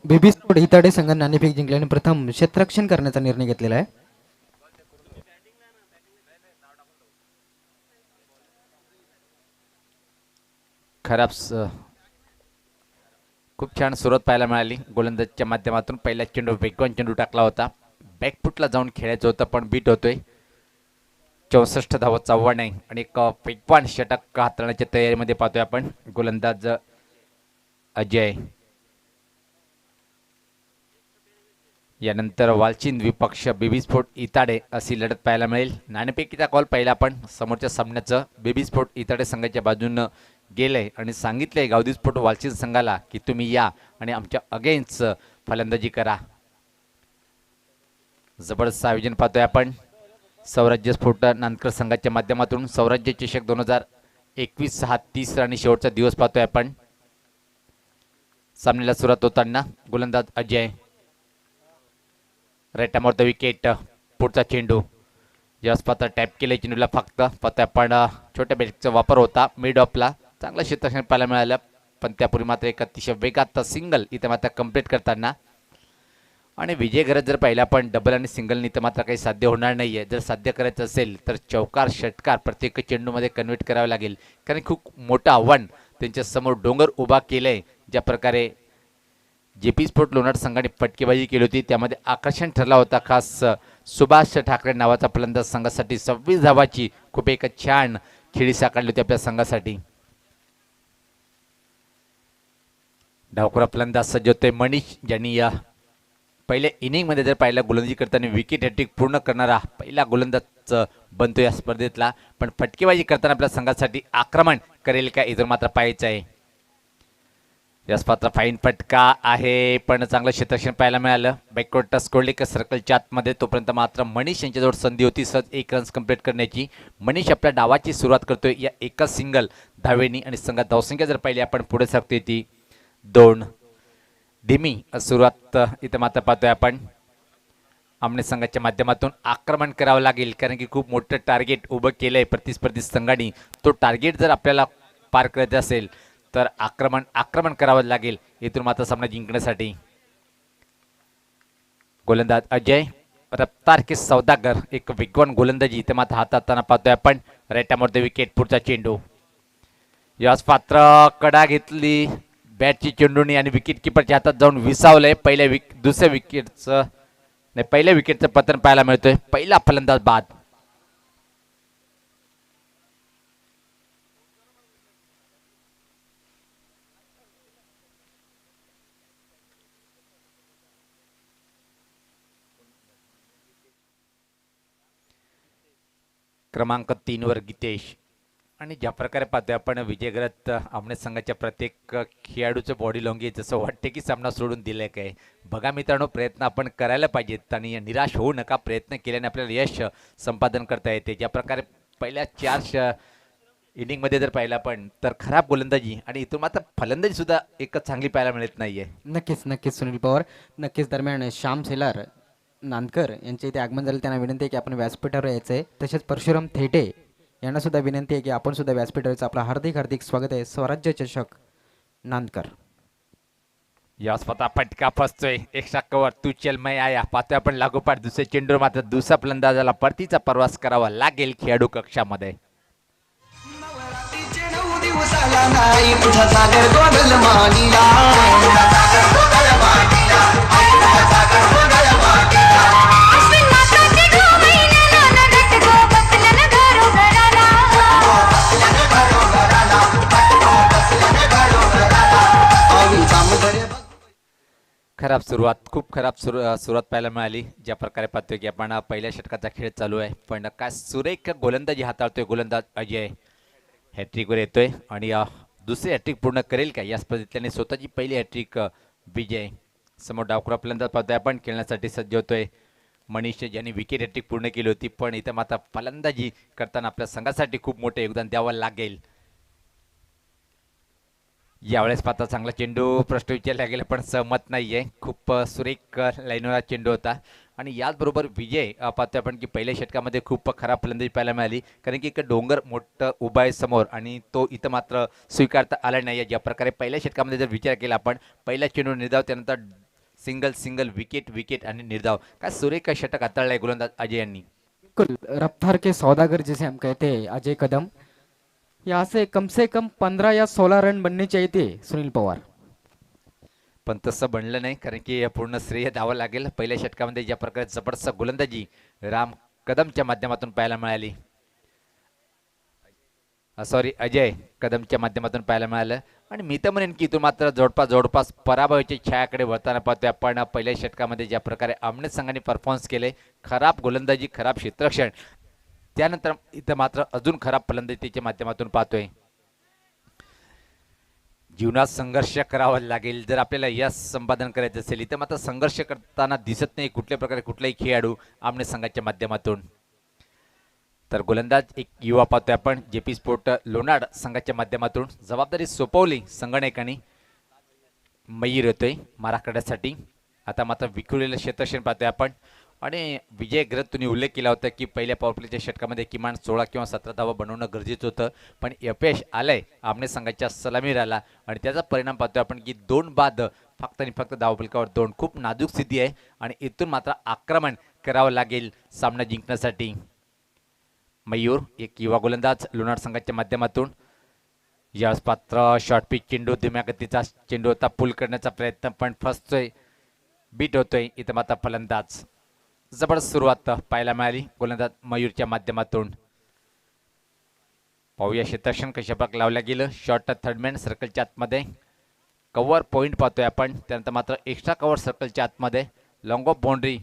बेबी स्पोर्ट हिताडे संघाने नाणेफेक जिंकल्याने प्रथम क्षेत्ररक्षण करण्याचा निर्णय घेतलेला आहे. खराब खूप छान सुरुवात पाहायला मिळाली गोलंदाजच्या माध्यमातून. पहिला चेंडू वेगवान चेंडू टाकला होता, बॅकफुटला जाऊन खेळायचं होतं पण बीट होतोय. 64 धावांचा आव्हान आहे आणि एक वेगवान षटक हाताळण्याच्या तयारीमध्ये पाहतोय आपण गोलंदाज अजय. यानंतर वालचिंद विपक्ष बेबी स्पोर्ट इताडे अशी लढत पाहायला मिळेल. नाणेफेकीचा कॉल पाहिला आपण समोरच्या सामन्याचं बेबी स्पोर्ट इताडे संघाच्या बाजूनं गेलंय आणि सांगितलंय गावदी स्पोर्ट वालचिंद संघाला की तुम्ही या आणि आमच्या अगेन्स्ट फलंदाजी करा. जबरदस्त आयोजन पाहतोय आपण सौराज्य स्फोट नांदकर संघाच्या माध्यमातून. सौराज्य चषक 2021 हा 30 आणि शेवटचा दिवस पाहतोय आपण. सामन्याला सुरुवात होताना गोलंदाज अजय. रेटामोर the wicket. पुढचा चेंडू जस्ट पात्र टॅप केले चेंडूला, फक्त पाहतोय आपण छोट्या बॅटचा वापर होता मिड ऑफला. चांगलं क्षेत्ररक्षण पाहायला मिळालं, पण त्यापूर्वी मात्र एक अतिशय वेगात सिंगल इथे मात्र कंप्लीट करताना. आणि विजय घरात जर पाहिला पण डबल आणि सिंगलनी तर मात्र काही साध्य होणार नाही आहे. जर साध्य करायचं असेल तर चौकार षटकार प्रत्येक चेंडूमध्ये कन्व्हर्ट करावे लागेल, कारण खूप मोठं आव्हान त्यांच्यासमोर डोंगर उभा केलं आहे. ज्या प्रकारे जेपी स्पोर्ट लोणार संघाने फटकेबाजी केली होती त्यामध्ये आकर्षण ठरला होता खास सुभाष ठाकरे नावाचा फलंदाज संघासाठी. 26 धावाची खूप एक छान खेळी साकारली होती आपल्या संघासाठी. डावखुरा फलंदाज सज्ज होते मनीष, ज्यांनी या पहिल्या इनिंगमध्ये जर पाहिला गोलंदाजी करताना विकेट हॅट्रिक पूर्ण करणारा पहिला गोलंदाज बनतो या स्पर्धेतला. पण फटकेबाजी करताना आपल्या संघासाठी आक्रमण करेल का इथून मात्र पाहायचं आहे. यास पात्र फाईन फटका आहे, पण चांगलं क्षेत्ररक्षण पाहायला मिळालं. बॅकवर्ड टच कोल्डेकर सर्कलच्या आतमध्ये, तोपर्यंत मात्र मनीष यांच्याजवळ संधी होती सहज 1 रन्स कंप्लीट करण्याची. मनीष आपल्या डावाची सुरुवात करतोय या एका सिंगल धावेनी आणि संघात धावसंख्या जर पाहिली आपण पुढे सरकते ती 2. धीमी सुरुवात इथं मात्र पाहतोय आपण. आमने संघाच्या माध्यमातून आक्रमण करावं लागेल, कारण की खूप मोठं टार्गेट उभं केलंय प्रतिस्पर्धी संघाने. तो टार्गेट जर आपल्याला पार करायचं असेल तर आक्रमण करावं लागेल इथून मात्र सामना जिंकण्यासाठी. गोलंदाज अजय. रफ्तार के सौदागर एक वेगवान गोलंदाजी इथे मात्र हाताळताना पाहतोय आपण. रेटामोर द विकेट. पुढचा चेंडू यास पात्र कडा घेतली बॅटची चेंडूनी आणि विकेट किपरच्या हातात जाऊन विसावलंय. दुसऱ्या विकेटचं पहिल्या विकेटचं पतन पाहायला मिळतोय. पहिला फलंदाज बाद. क्रमांक 3 वर गीतेश. आणि ज्या प्रकारे पाहतोय आपण विजय घरात आमने संघाच्या प्रत्येक खेळाडूचं बॉडी लँग्वेज जसं वाटते की सामना सोडून दिलाय काय. बघा मित्रांनो, प्रयत्न आपण करायला पाहिजेत आणि निराश होऊ नका. प्रयत्न केल्याने आपल्याला यश संपादन करता येते. ज्या प्रकारे पहिल्या 4 इनिंगमध्ये जर पाहिलं आपण तर खराब गोलंदाजी आणि इथून मात्र फलंदाजी सुद्धा एक चांगली पाहायला मिळत नाहीये. नक्कीच सुनील पवार. नक्कीच दरम्यान श्याम सेलार नांदकर यांचे इथे आगमन झाले. त्यांना विनंती आहे की आपण व्यासपीठावर यायचं आहे. तसेच परशुराम थेटे यांना सुद्धा विनंती आहे की आपण सुद्धा व्यासपीठावरचं आपलं हार्दिक स्वागत आहे. स्वराज्य चषक नांदकर. या स्वतः फटका फसतोय. एक कवर तू चल मैं आया. पाहतोय आपण लागोपाठ दुसरे चेंडू मात्र दुसऱ्या फलंदाजाला परतीचा प्रवास करावा लागेल खेळाडू कक्षामध्ये. दिवसाला नाही तुझा सागर गोंधळ मानिला. खराब खूप खराब सुरुवात पाहायला मिळाली. ज्या प्रकारे पाहतोय की आपण पहिल्या षटकाचा खेळ चालू आहे, पण काय सुरेख गोलंदाजी हाताळतोय गोलंदाज अजय. हॅट्रिकवर येतोय आणि दुसरी हॅट्रिक पूर्ण करेल का या स्पर्धेत त्याने स्वतःची पहिली हॅट्रिक विजय. समोर डावखुरा फलंदाज पाहतोय आपण खेळण्यासाठी सज्ज होतोय मनीष, ज्यांनी विकेट हॅट्रिक पूर्ण केली होती, पण इथं मात्र फलंदाजी करताना आपल्या संघासाठी खूप मोठे योगदान द्यावं लागेल. यावेळेस पाहता चांगला चेंडू प्रश्न विचारला गेला पण सहमत नाहीये. खूप सुरेख लाईनवर चेंडू होता आणि याचबरोबर विजय पाहतोय आपण की पहिल्या षटकामध्ये खूप खराब फलंदाजी पाहायला मिळाली, कारण की एक डोंगर मोठं उभा आहे समोर आणि तो इथं मात्र स्वीकारता आला नाही. ज्या प्रकारे पहिल्या षटकामध्ये जर विचार केला आपण, पहिला चेंडू निर्धाव, त्यानंतर सिंगल विकेट आणि निर्धाव, काय सुरेख षटक हाताळलंय गोलंदाज अजय यांनी. बिल्कुल रफ्तार के सौदागर जिसे हम कहते हैं अजय कदम, यहाँ से कम 15 या 16 रन बनने चाहिए थे सुनील पवार. पण तसं बनलं नाही, कारण की पूर्ण श्रेय द्यावं लागेल. पहिल्या षटकामध्ये ज्या प्रकारे जबरदस्त गोलंदाजी राम कदमच्या माध्यमातून पाहायला मिळाली, अजय कदमच्या माध्यमातून पाहायला मिळालं. आणि मी तर म्हणेन की तो मात्र जवळपास पराभवाच्या छायाकडे वळताना पाहतोय आपण. पहिल्या षटकामध्ये ज्या प्रकारे आमने संघाने परफॉर्मन्स केले, खराब गोलंदाजी, खराब क्षेत्ररक्षण, त्यानंतर इथं मात्र अजून खराब फलंदाजीच्या माध्यमातून पाहतोय. जीवनात संघर्ष करावा लागेल जर आपल्याला यश संपादन करायचं असेल. इथं मात्र संघर्ष करताना दिसत नाही कुठल्या प्रकारे कुठलाही खेळाडू आमने संघाच्या माध्यमातून. तर गोलंदाज एक युवा पाहतोय आपण जेपी स्पोर्ट लोणाड संघाच्या माध्यमातून. जबाबदारी सोपवली संगणकाने. मयूर येतोय मारा करण्यासाठी. आता मात्र विखुरलेलं क्षेत्ररक्षण पाहतोय आपण. आणि विजय ग्रत तुम्ही उल्लेख केला होता की पहिल्या पॉवरप्लेच्या षटकामध्ये किमान 16 किंवा 17 धावा बनवणं गरजेचं होतं, पण अपयश आलंय आमने संघाच्या सलामीराला. आणि त्याचा परिणाम पाहतोय आपण की 2 बाद फक्त आणि फक्त धावफलकावर 2. खूप नाजूक स्थिती आहे आणि इथून मात्र आक्रमण करावं लागेल सामना जिंकण्यासाठी. मयूर एक युवा गोलंदाज लोणार संघाच्या माध्यमातून. यावेळेस पात्र शॉर्ट पिच चेंडू, धीम्या गतीचा चेंडू होता, पुल करण्याचा प्रयत्न पण फसतोय, बीट होतोय. इथं मात्र फलंदाज जबरदस्त सुरुवात पाहायला मिळाली गोलंदाज मयूरच्या माध्यमातून. पाहूया क्षेत्ररक्षण कशा प्रकारे लावलं गेलं. शॉर्ट थर्डमॅन सर्कलच्या आतमध्ये, कव्हर पॉईंट पाहतोय आपण. त्यानंतर मात्र एक्स्ट्रा कव्हर सर्कलच्या आतमध्ये, लॉंग ऑफ बाउंड्री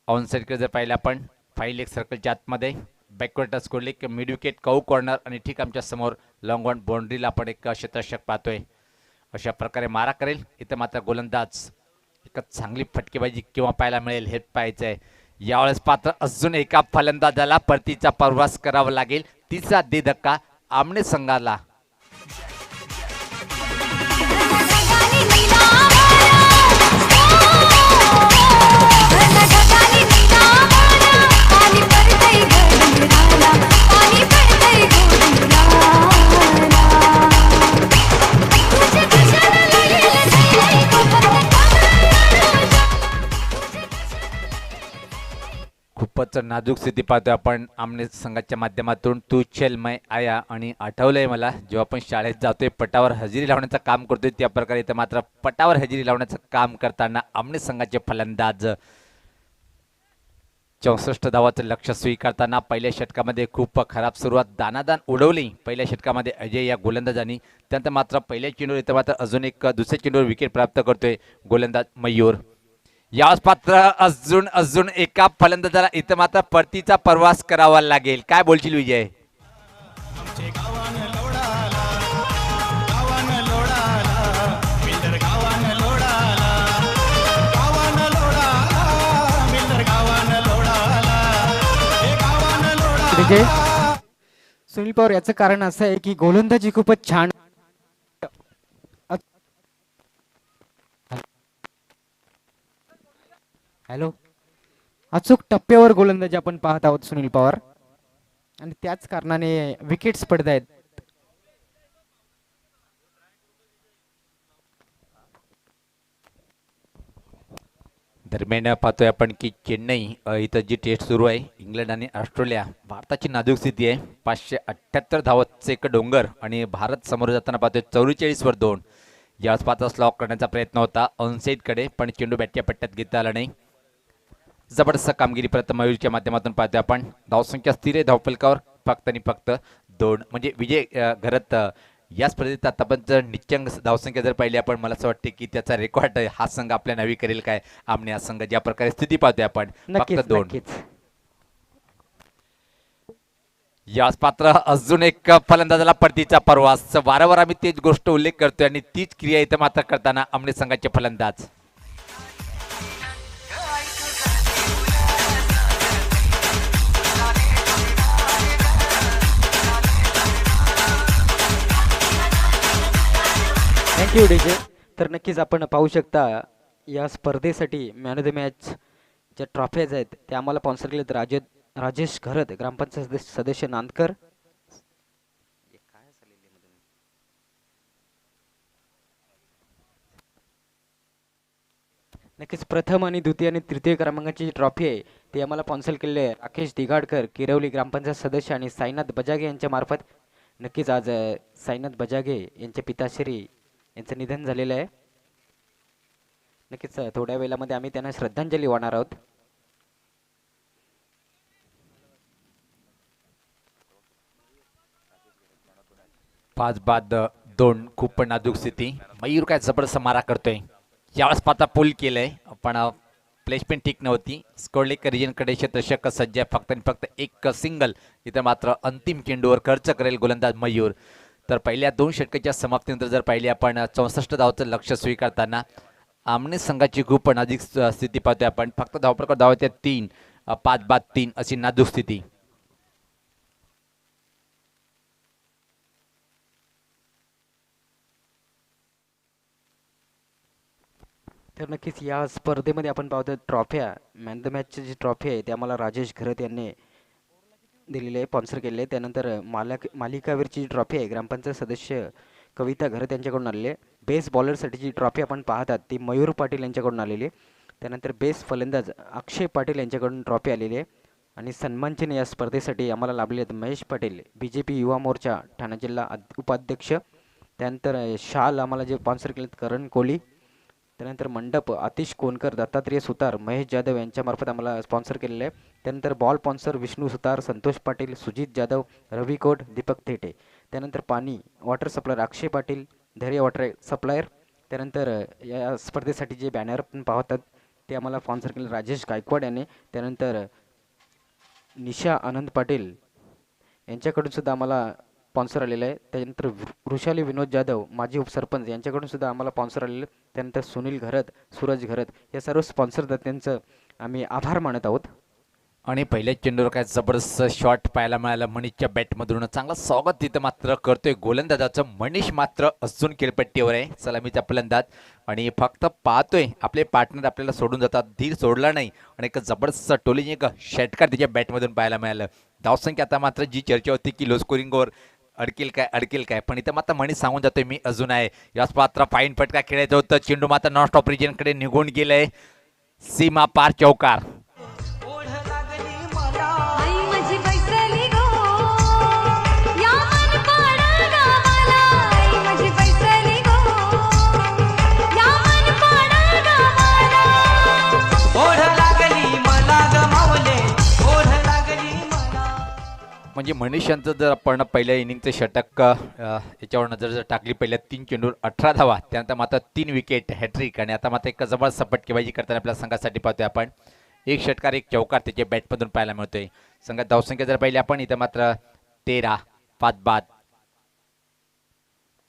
ऑन साईडकडे जर पाहिलं आपण, 5 लेग सर्कलच्या आतमध्ये, बॅकवर्ड टच कोडली मिड विकेट कऊ कॉर्नर आणि ठीक आमच्या समोर लॉंग ऑन बाउंड्रीला आपण एक क्षेत्ररक्षक पाहतोय. अशा प्रकारे मारा करेल. इथं मात्र गोलंदाज एक चांगली फटकेबाजी किंवा पाहायला मिळेल हे पाहायचं आहे. यावेळेस पात्र अजून एका फलंदाजाला परतीचा प्रवास करावा लागेल. तिसरा दे धक्का आमने संघाला. खूपच नाजूक स्थिती पाहतोय आपण आमने संघाच्या माध्यमातून. तू चल मैं आया, आणि आठवलंय मला जेव्हा आपण शाळेत जातोय पटावर हजेरी लावण्याचं काम करतोय, त्या प्रकारे इथं मात्र पटावर हजेरी लावण्याचं काम करताना आमने संघाचे फलंदाज 64 धावाचं लक्ष स्वीकारताना पहिल्या षटकामध्ये खूप खराब सुरुवात दानादान उडवली पहिल्या षटकामध्ये अजय या गोलंदाजांनी. त्यानंतर मात्र पहिल्या चेंडूवर इथं मात्र अजून एक दुसऱ्या चेंडूवर विकेट प्राप्त करतोय गोलंदाज मयूर. याच पात्र अजून एका फलंदाजाला इथं मात्र परतीचा प्रवास करावा लागेल. काय बोलशील विजय? विजय, सुनील पवार, याचं कारण असं आहे की गोलंदाजी खूपच छान. हॅलो, अचूक टप्प्यावर गोलंदाजी आपण पाहत आहोत सुनील पवार, आणि त्याच कारणाने विकेट्स पडत आहेत. दरम्यान पाहतोय आपण की चेन्नई इथं जी टेस्ट सुरू आहे इंग्लंड आणि ऑस्ट्रेलिया, भारताची नाजूक स्थिती आहे. 578 धावांचे एक डोंगर आणि भारत समोर जाताना पाहतोय 44 वर 2. याच पात्र स्लॉक करण्याचा प्रयत्न होता ऑनसाईडकडे, पण चेंडू बॅटच्या पट्ट्यात घेता आला नाही. जबरदस्त कामगिरी परत मयूरच्या माध्यमातून पाहतोय आपण. धावसंख्या स्थिर आहे धावफलकावर फक्त आणि फक्त 2. म्हणजे विजय घरत या स्पर्धेत आतापर्यंत निच्चंग धावसंख्या जर पाहिली आपण, मला असं वाटते की त्याचा रेकॉर्ड हा संघ आपल्या नावी करेल काय. आमने हा संघ ज्या प्रकारे स्थिती पाहतोय आपण, नक्कीच फक्त 2. नक्कीच. याच पात्र अजून एक फलंदाजाला परतीचा प्रवास. वारंवार आम्ही तीच गोष्ट उल्लेख करतोय आणि तीच क्रिया इथं मात्र करताना आमने संघाचे फलंदाज. Thank you DJ. तर नक्कीच आपण पाहू शकता या स्पर्धेसाठी मॅन ऑफ द मॅच ज्या ट्रॉफीज आहेत त्या आम्हाला स्पॉन्सर केलेत राजेश घरत, ग्रामपंचायत सदस्य नांदकर. नक्कीच प्रथम आणि द्वितीय आणि तृतीय क्रमांकाची जी ट्रॉफी आहे ती आम्हाला स्पॉन्सर केलेली आहे राकेश दिगाडकर, किरवली ग्रामपंचायत सदस्य आणि साईनाथ बजागे यांच्या मार्फत. नक्कीच आज साईनाथ बजागे यांचे पिताश्री यांचं निधन झालेलं आहे. नक्कीच थोड्या वेळामध्ये आम्ही त्यांना श्रद्धांजली वाहणार आहोत. पाच बाद 2, खूप नाजूक स्थिती. मयूर काय जबरदस्त मारा करतोय. यावेळेस पाता पूल केलंय पण प्लेसमेंट ठीक नव्हती. स्कोरलेकर रिजनकडे क्षेत्ररक्षक सज्ज आहे, फक्त आणि फक्त एक सिंगल. इथं मात्र अंतिम चेंडूवर खर्च करेल गोलंदाज मयूर. तर पहिल्या 2 षटकाच्या समाप्तीनंतर जर पाहिली आपण 64 धावाचं लक्ष स्वीकारताना आमने संघाची खूप नाजूक स्थिती पाहतोय आपण. फक्त धावप्रकार धाव त्या 3, 5 बाद 3 अशी नाजूक स्थिती. तर नक्कीच या स्पर्धेमध्ये आपण पाहतो ट्रॉफ्या, मॅन द मॅचची जी ट्रॉफी आहे ती आम्हाला राजेश घरत यांनी दिलेली आहे, स्पॉन्सर केलेली आहे. त्यानंतर मालिकावीरची जी ट्रॉफी आहे ग्रामपंचायत सदस्य कविता घरत यांच्याकडून आलेली आहे. बेस्ट बॉलरसाठी जी ट्रॉफी आपण पाहतात ती मयूर पाटील यांच्याकडून आलेली आहे. त्यानंतर बेस्ट फलंदाज अक्षय पाटील यांच्याकडून ट्रॉफी आलेली आहे. आणि सन्मानचिन्ह या स्पर्धेसाठी आम्हाला लाभले आहेत महेश पाटील, BJP युवा मोर्चा ठाणे जिल्हा उपाध्यक्ष. त्यानंतर शाल आम्हाला जे स्पॉन्सर केलेत करण कोहली. त्यानंतर मंडप आतिश कोनकर, दत्तात्रेय सुतार, महेश जाधव यांच्यामार्फत आम्हाला स्पॉन्सर केलेलं आहे. त्यानंतर बॉल स्पॉन्सर विष्णू सुतार, संतोष पाटील, सुजित जाधव, रवी कोट, दीपक थेटे. त्यानंतर पाणी वॉटर सप्लायर अक्षय पाटील, धैर्य वॉटर सप्लायर. त्यानंतर या स्पर्धेसाठी जे बॅनर पण पाहतात ते आम्हाला स्पॉन्सर केले राजेश गायकवाड यांनी. त्यानंतर निशा आनंद पाटील यांच्याकडून सुद्धा आम्हाला स्पॉन्सर आलेलं आहे. त्यानंतर वृषाली विनोद जाधव माजी उपसरपंच यांच्याकडून सुद्धा आम्हाला स्पॉन्सर आलेलं आहे. त्यानंतर सुनील घरत, सूरज घरत या सर्व स्पॉन्सरदात्यांचं आम्ही आभार मानत आहोत. आणि पहिल्या चेंडूवर काय जबरदस्त शॉट पाहायला मिळाला मनीषच्या बॅटमधून. चांगलं स्वागत तिथं मात्र करतोय गोलंदाजाचं. मनीष मात्र अजून खेळपट्टीवर आहे, सलामीचा फलंदाज. आणि फक्त पाहतोय आपले पार्टनर आपल्याला सोडून जातात, धीर सोडला नाही आणि एक जबरदस्त टोलीने एक षटकार त्याच्या बॅटमधून पाहायला मिळालं. धावसंख्या आता मात्र जी चर्चा होती की लो स्कोरिंगवर अडकेल काय, पण इथं मात्र मनीष सांगून जातोय मी अजून आहे. याच पात्र फाईन फटका खेळायचं होतं. चेंडू मात्र नॉन स्टॉप रिजनकडे निघून गेलंय. सीमा पार चौकार. आई माझी बैसली गो या मनपाडा गावाला, आई माझी बैसली गो या मनपाडा गावाला. ओढ लागली मला गमावले, ओढ लागली मला. म्हणजे मनीष यांचं जर आपण पहिल्या इनिंगचं षटक याच्यावर नजर जर टाकली, पहिल्या 3 चेंडूवर 18 धावा, त्यानंतर मात्र 3 विकेट, हॅट्रिक. आणि आता मात्र एक जबरदस्त फटकेबाजी करताना आपल्या संघासाठी पाहतोय आपण. 1 षटकार 1 चौकार त्याच्या बॅटमधून पाहायला मिळतोय. संघात धावसंख्या जर पाहिली आपण इथं मात्र 13, 5 बाद.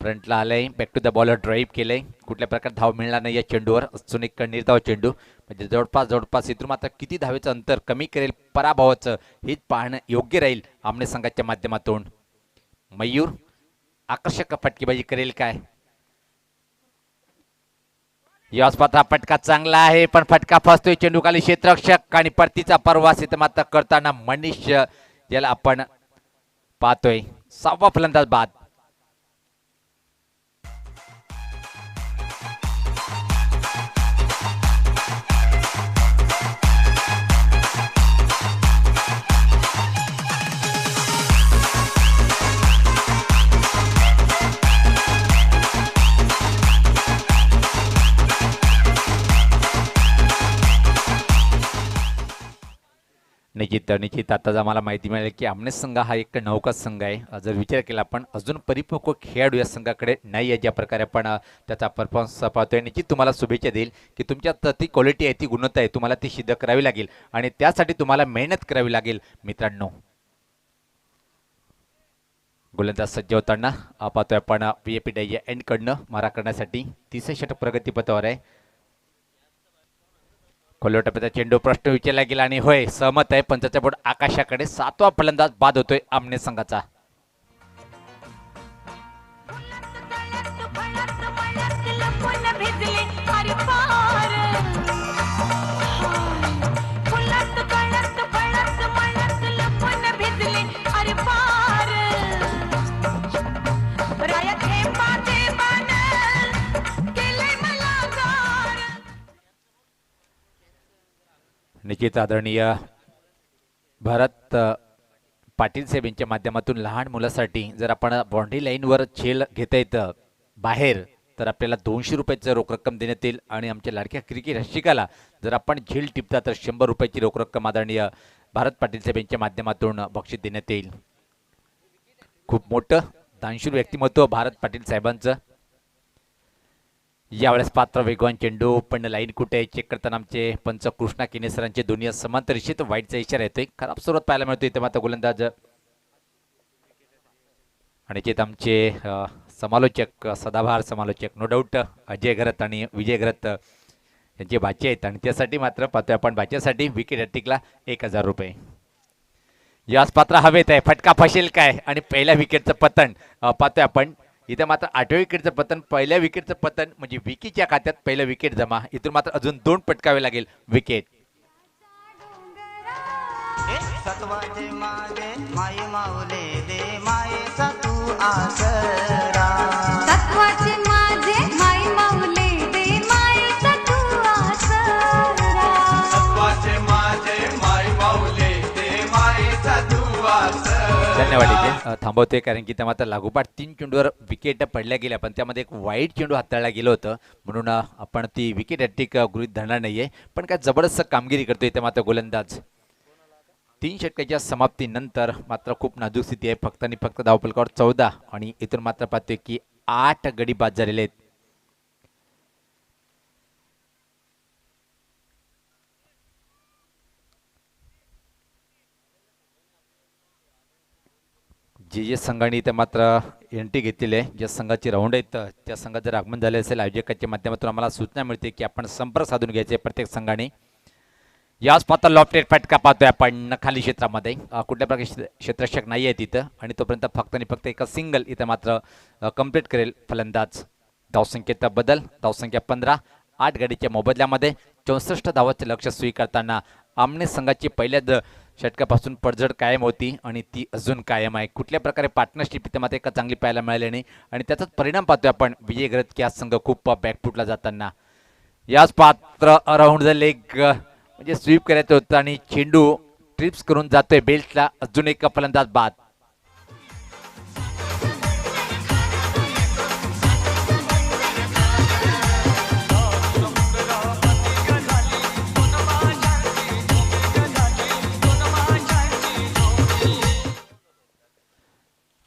फ्रंटला आलंय, back to the bowler drive केलंय. कुठल्या प्रकारे धाव मिळणार नाही या चेंडूवर. अजून एक निर्धाव चेंडू, म्हणजे जवळपास इथून मात्र किती धावेचं अंतर कमी करेल पराभवाचं हेच पाहणं योग्य राहील आमने संघाच्या माध्यमातून. मयूर आकर्षक फटकेबाजी करेल काय. याच पात्र फटका चांगला आहे पण फटका फसतोय. चेंडू खाली क्षेत्ररक्षक आणि परतीचा प्रवास इथं मात्र करताना मनीष याला आपण पाहतोय. 6वा फलंदाज बाद. निश्चित आताच आम्हाला माहिती मिळाली की आमने संघ हा एक नौका संघ आहे. जर विचार केला आपण अजून परिपक्व खेळाडू या संघाकडे नाही आहे, ज्या प्रकारे आपण त्याचा परफॉर्मन्स पाहतोय. निश्चित तुम्हाला शुभेच्छा देईल की तुमच्यात ती क्वालिटी आहे, ती गुणवत्ता आहे, तुम्हाला ती सिद्ध करावी लागेल आणि त्यासाठी तुम्हाला मेहनत करावी लागेल मित्रांनो. गोलंदाज सज्ज होताना पाहतोय आपण VAP डाय एंड कडनं मारा करण्यासाठी. तिसरे षटक प्रगतीपथावर आहे. खोलवर टप्प्याचा चेंडू प्रश्न विचारला गेला आणि होय सहमत आहे. पंचाचा बोट आकाशाकडे. 7वा फलंदाज बाद होतोय आमने संघाचा. निश्चित आदरणीय भारत पाटील साहेब यांच्या माध्यमातून लहान मुलासाठी जर आपण बाउंड्री लाईनवर खेळ घेता येतं बाहेर तर आपल्याला 200 रुपयाचं रोख रक्कम देण्यात येईल आणि आमच्या लाडक्या क्रिकेट रसिकाला जर आपण झेल टिपता तर 100 रुपयाची रोख रक्कम आदरणीय भारत पाटील साहेब यांच्या माध्यमातून बक्षीस देण्यात येईल. खूप मोठं दानशूर व्यक्तिमत्व भारत पाटील साहेबांचं. यावेळेस पात्र वेगवान चेंडू पण लाईन कुठे चेक करताना आमचे पंच कृष्णा किनेसरांचे दोन्ही समांतर रेषेत वाईटचा इशारा येतोय. खराब सुरुवात पाहायला मिळतोय इथे मात्र गोलंदाज आणि चेत आमचे समालोचक सदाभार समालोचक नो डाऊट अजय घरत आणि विजय घरत यांचे भाचे आहेत आणि त्यासाठी मात्र पाहतोय आपण भाच्यासाठी विकेट हॅट्रिकला 1000 रुपये. याच पात्र हवेत आहे. फटका फसेल काय आणि पहिल्या विकेटचं पतन पाहतोय आपण इथं मात्र 8व्या विकेटचं पतन. पहिल्या विकेटचं पतन म्हणजे विकीच्या खात्यात पहिलं विकेट जमा. इथून मात्र अजून 2 पटकावे लागेल विकेट. सत्वाचे माझे माई माऊले दे मायेचा तू आसरा. तत्वाचे माझे माई माऊले दे मायेचा तू आसरा. सत्वाचे माझे माई माऊले दे मायेचा तू आसरा. धन्यवाद. इथे थांबवतोय कारण की त्या मात्र लागोपाठ 3 चेंडूवर विकेट पडल्या गेल्या पण त्यामध्ये एक वाईट चेंडू हाताळला गेलं होतं म्हणून आपण ती विकेट हॅट्रिक गृहीत धरणार नाहीये. पण काय जबरदस्त कामगिरी करतोय ते मात्र गोलंदाज. 3 षटकाच्या समाप्तीनंतर मात्र खूप नाजूक स्थिती आहे. फक्त आणि फक्त धावफलकावर 14 आणि इथून मात्र पाहतोय की 8 गडी बाद झालेले आहेत. जे संघाने इथे मात्र एंट्री घेतलेली आहे, ज्या संघाची राऊंड आहेत त्या संघात जर आगमन झाले असेल आयोजकाच्या माध्यमातून आम्हाला सूचना मिळते की आपण संपर्क साधून घ्यायचे प्रत्येक संघाने. याच पात्र लॉफ्टेड फटका पाहतोय आपण खाली क्षेत्रामध्ये. कुठल्या प्रकारचे क्षेत्ररक्षक नाही आहे तिथं आणि तोपर्यंत फक्त आणि फक्त एका सिंगल इथं मात्र कंप्लीट करेल फलंदाज. धावसंख्येचा बदल धावसंख्या 15. 8 गडीच्या मोबदल्यामध्ये 64 धावाचे लक्ष स्वीकारताना आमने संघाची पहिल्याच षटकापासून पडझड कायम होती आणि ती अजून कायम आहे. कुठल्या प्रकारे पार्टनरशिप इथे मात्र एका चांगली पाहायला मिळाली नाही आणि त्याचाच परिणाम पाहतोय आपण विजय घरत की हा संघ खूप बॅकफुटला जाताना. याच पात्र अराउंड द लेग म्हणजे स्वीप करायचं होतं आणि चेंडू ट्रिप्स करून जातोय बेल्टला. अजून एक फलंदाज बाद.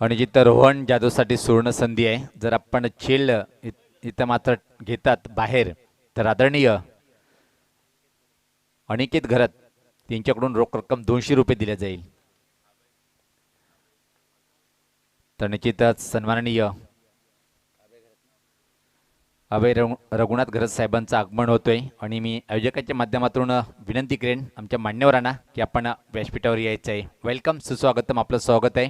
आणि जिथं रोहन जाधवसाठी सुवर्ण संधी आहे. जर आपण खेळ इथं मात्र घेतात बाहेर तर आदरणीय अनिकेत घरत त्यांच्याकडून रोख रक्कम 200 रुपये दिल्या जाईल. तर निश्चितच सन्माननीय अभय रघुनाथ घरत साहेबांचं आगमन होतोय आणि मी आयोजकाच्या माध्यमातून विनंती करेन आमच्या मान्यवरांना की आपण व्यासपीठावर यायचं आहे. वेलकम सुस्वागतम आपलं स्वागत आहे.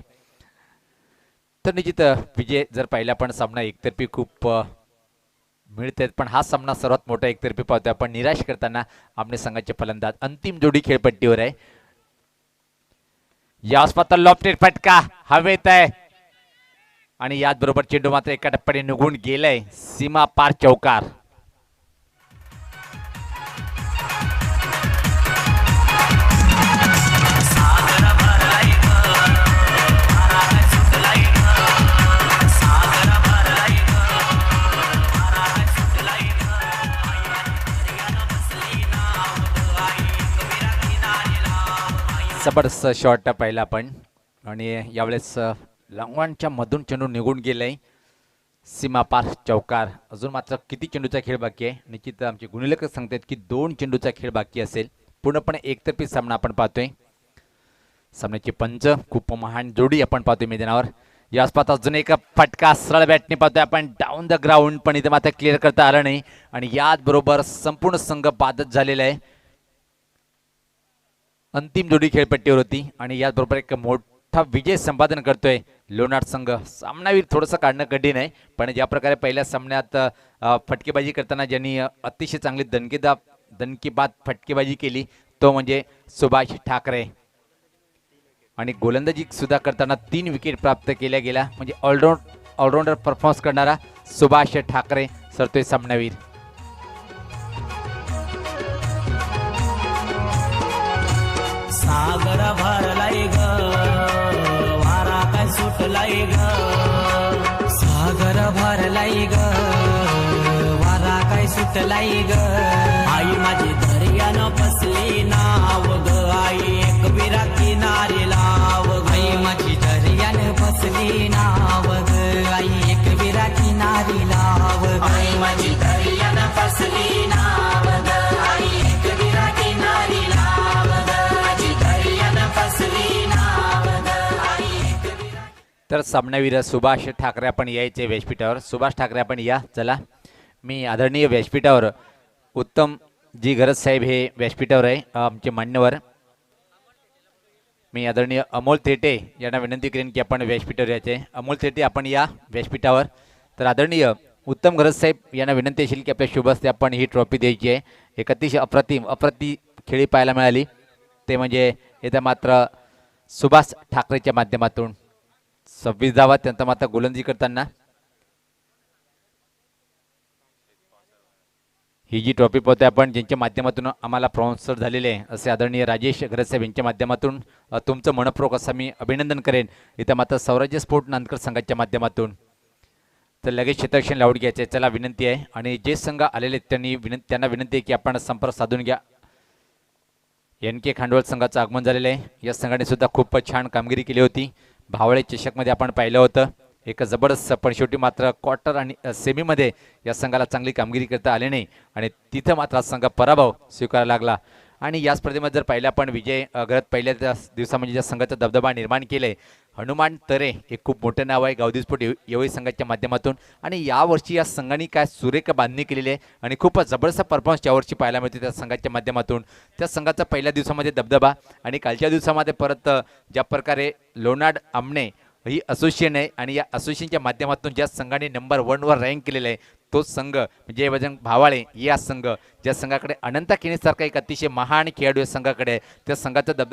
तर निश्चित विजय जर पाहिला पण सामना एकतर्फी खूप मिळतात पण हा सामना सर्वात मोठा एकतर्फी पाहतोय आपण. निराश करताना आमने संघाचे फलंदाज. अंतिम जोडी खेळपट्टीवर आहे. याच पात्र लॉफ्टेड फटका हवेत आहे आणि याच बरोबर चेंडू मात्र एका टप्प्याने निघून गेलाय. सीमा पार चौकार. जबरदस्त शॉट पाहिला आपण आणि यावेळेस लॉंगॉनच्या मधून चेंडू निघून गेलाय सीमापार चौकार. अजून मात्र किती चेंडूचा खेळ बाकी आहे निश्चित आमचे गुणलेखक सांगतात की 2 चेंडूचा खेळ बाकी असेल. पूर्णपणे एकतर्फी सामना आपण पाहतोय. सामन्याची पंच खूप महान जोडी आपण पाहतोय मैदानावर. याच पाहत अजून एक फटका सरळ बॅटने पाहतोय आपण डाऊन द ग्राउंड, पण इथे मात्र क्लिअर करता आला नाही आणि याच बरोबर संपूर्ण संघ बाधित झालेला आहे. अंतिम जोडी खेळपट्टीवर होती आणि याचबरोबर एक मोठा विजय संपादन करतोय लोणार संघ. सामनावीर थोडंसं काढणं कठीण आहे, पण ज्या प्रकारे पहिल्या सामन्यात फटकेबाजी करताना ज्यांनी अतिशय चांगली दणकेबाद फटकेबाजी केली तो म्हणजे सुभाष ठाकरे. आणि गोलंदाजी सुद्धा करताना 3 विकेट प्राप्त केल्या गेल्या, म्हणजे ऑलराऊंडर परफॉर्मन्स करणारा सुभाष ठाकरे सरतोय सामनावीर. सागर भरलाय ग वारा काय सुटलाय ग. सागर भरलाय ग वारा काय सुटलाय ग. आई माझी दर्यानं बसली नाव ग. आई एक बिरा किनारी लाव ग. आई माझी दर्यानं बसली नाव ग. आई एक बिरा किनारी लाव ग. आई माझी दर्यानं बसली नाव ग. आई एक बिरा किनारी लाव ग. तर सामनावीर सुभाष ठाकरे आपण यायचे व्यासपीठावर. सुभाष ठाकरे आपण या. चला, मी आदरणीय व्यासपीठावर उत्तम जी गरज साहेब हे व्यासपीठावर आहे आमचे मान्यवर. मी आदरणीय अमोल थेटे यांना विनंती करेन की आपण व्यासपीठावर यायचे. अमोल थेटे आपण या व्यासपीठावर. तर आदरणीय उत्तम गरज साहेब यांना विनंती असेल की आपल्या शुभ हस्ते आपण ही ट्रॉफी द्यायची आहे. एक अतिशय अप्रतिम खेळी पाहायला मिळाली, ते म्हणजे येत्या मात्र सुभाष ठाकरेच्या माध्यमातून 26 धावा त्यांचा मात्र गोलंदाजी करताना. ही जी ट्रॉफी पाहतोय आपण ज्यांच्या माध्यमातून आम्हाला स्पॉन्सर झालेले आहे असे आदरणीय राजेश गरजसाहेब यांच्या माध्यमातून तुमचं मनपूर्वक असं मी अभिनंदन करेन. इथं मात्र स्वराज्य स्पोर्ट नांदकर संघाच्या माध्यमातून. तर लगेच क्षेत्ररक्षण लावून घ्यायचे. चला, विनंती आहे आणि जे संघ आलेले त्यांना विनंती आहे की आपण संपर्क साधून घ्या. NK खांडवळ संघाचं आगमन झालेलं आहे. या संघाने सुद्धा खूप छान कामगिरी केली होती. भावळे चषकमध्ये आपण पाहिलं होतं एक जबरदस्त, पण शेवटी मात्र क्वार्टर आणि सेमीमध्ये या संघाला चांगली कामगिरी करता आली नाही आणि तिथं मात्र संघ पराभव स्वीकारायला लागला. आणि या स्पर्धेमध्ये जर पाहिलं आपण विजय करत पहिल्या दिवसा म्हणजे ज्या संघाचा दबदबा निर्माण केलाय हनुमान तरे हे खूप मोठं नाव आहे गावदी स्पोर्ट येवई संघाच्या माध्यमातून. आणि यावर्षी या संघाने काय सुरेख बांधणी केलेली आहे आणि खूप जबरदस्त परफॉर्मन्स यावर्षी पाहायला मिळते त्या संघाच्या माध्यमातून. त्या संघाचा पहिल्या दिवसामध्ये दबदबा आणि कालच्या दिवसामध्ये परत ज्या प्रकारे लोणाड आमणे ही असोसिएशन आहे आणि या असोसिएशनच्या माध्यमातून ज्या संघाने नंबर 1 वर रँक केलेला आहे तो संघ म्हणजे बजरंग भावाळे या संघ, ज्या संघाकडे अनंता केनीसारखा एक अतिशय महान खेळाडू या संघाकडे, त्या संघाचा दबदबा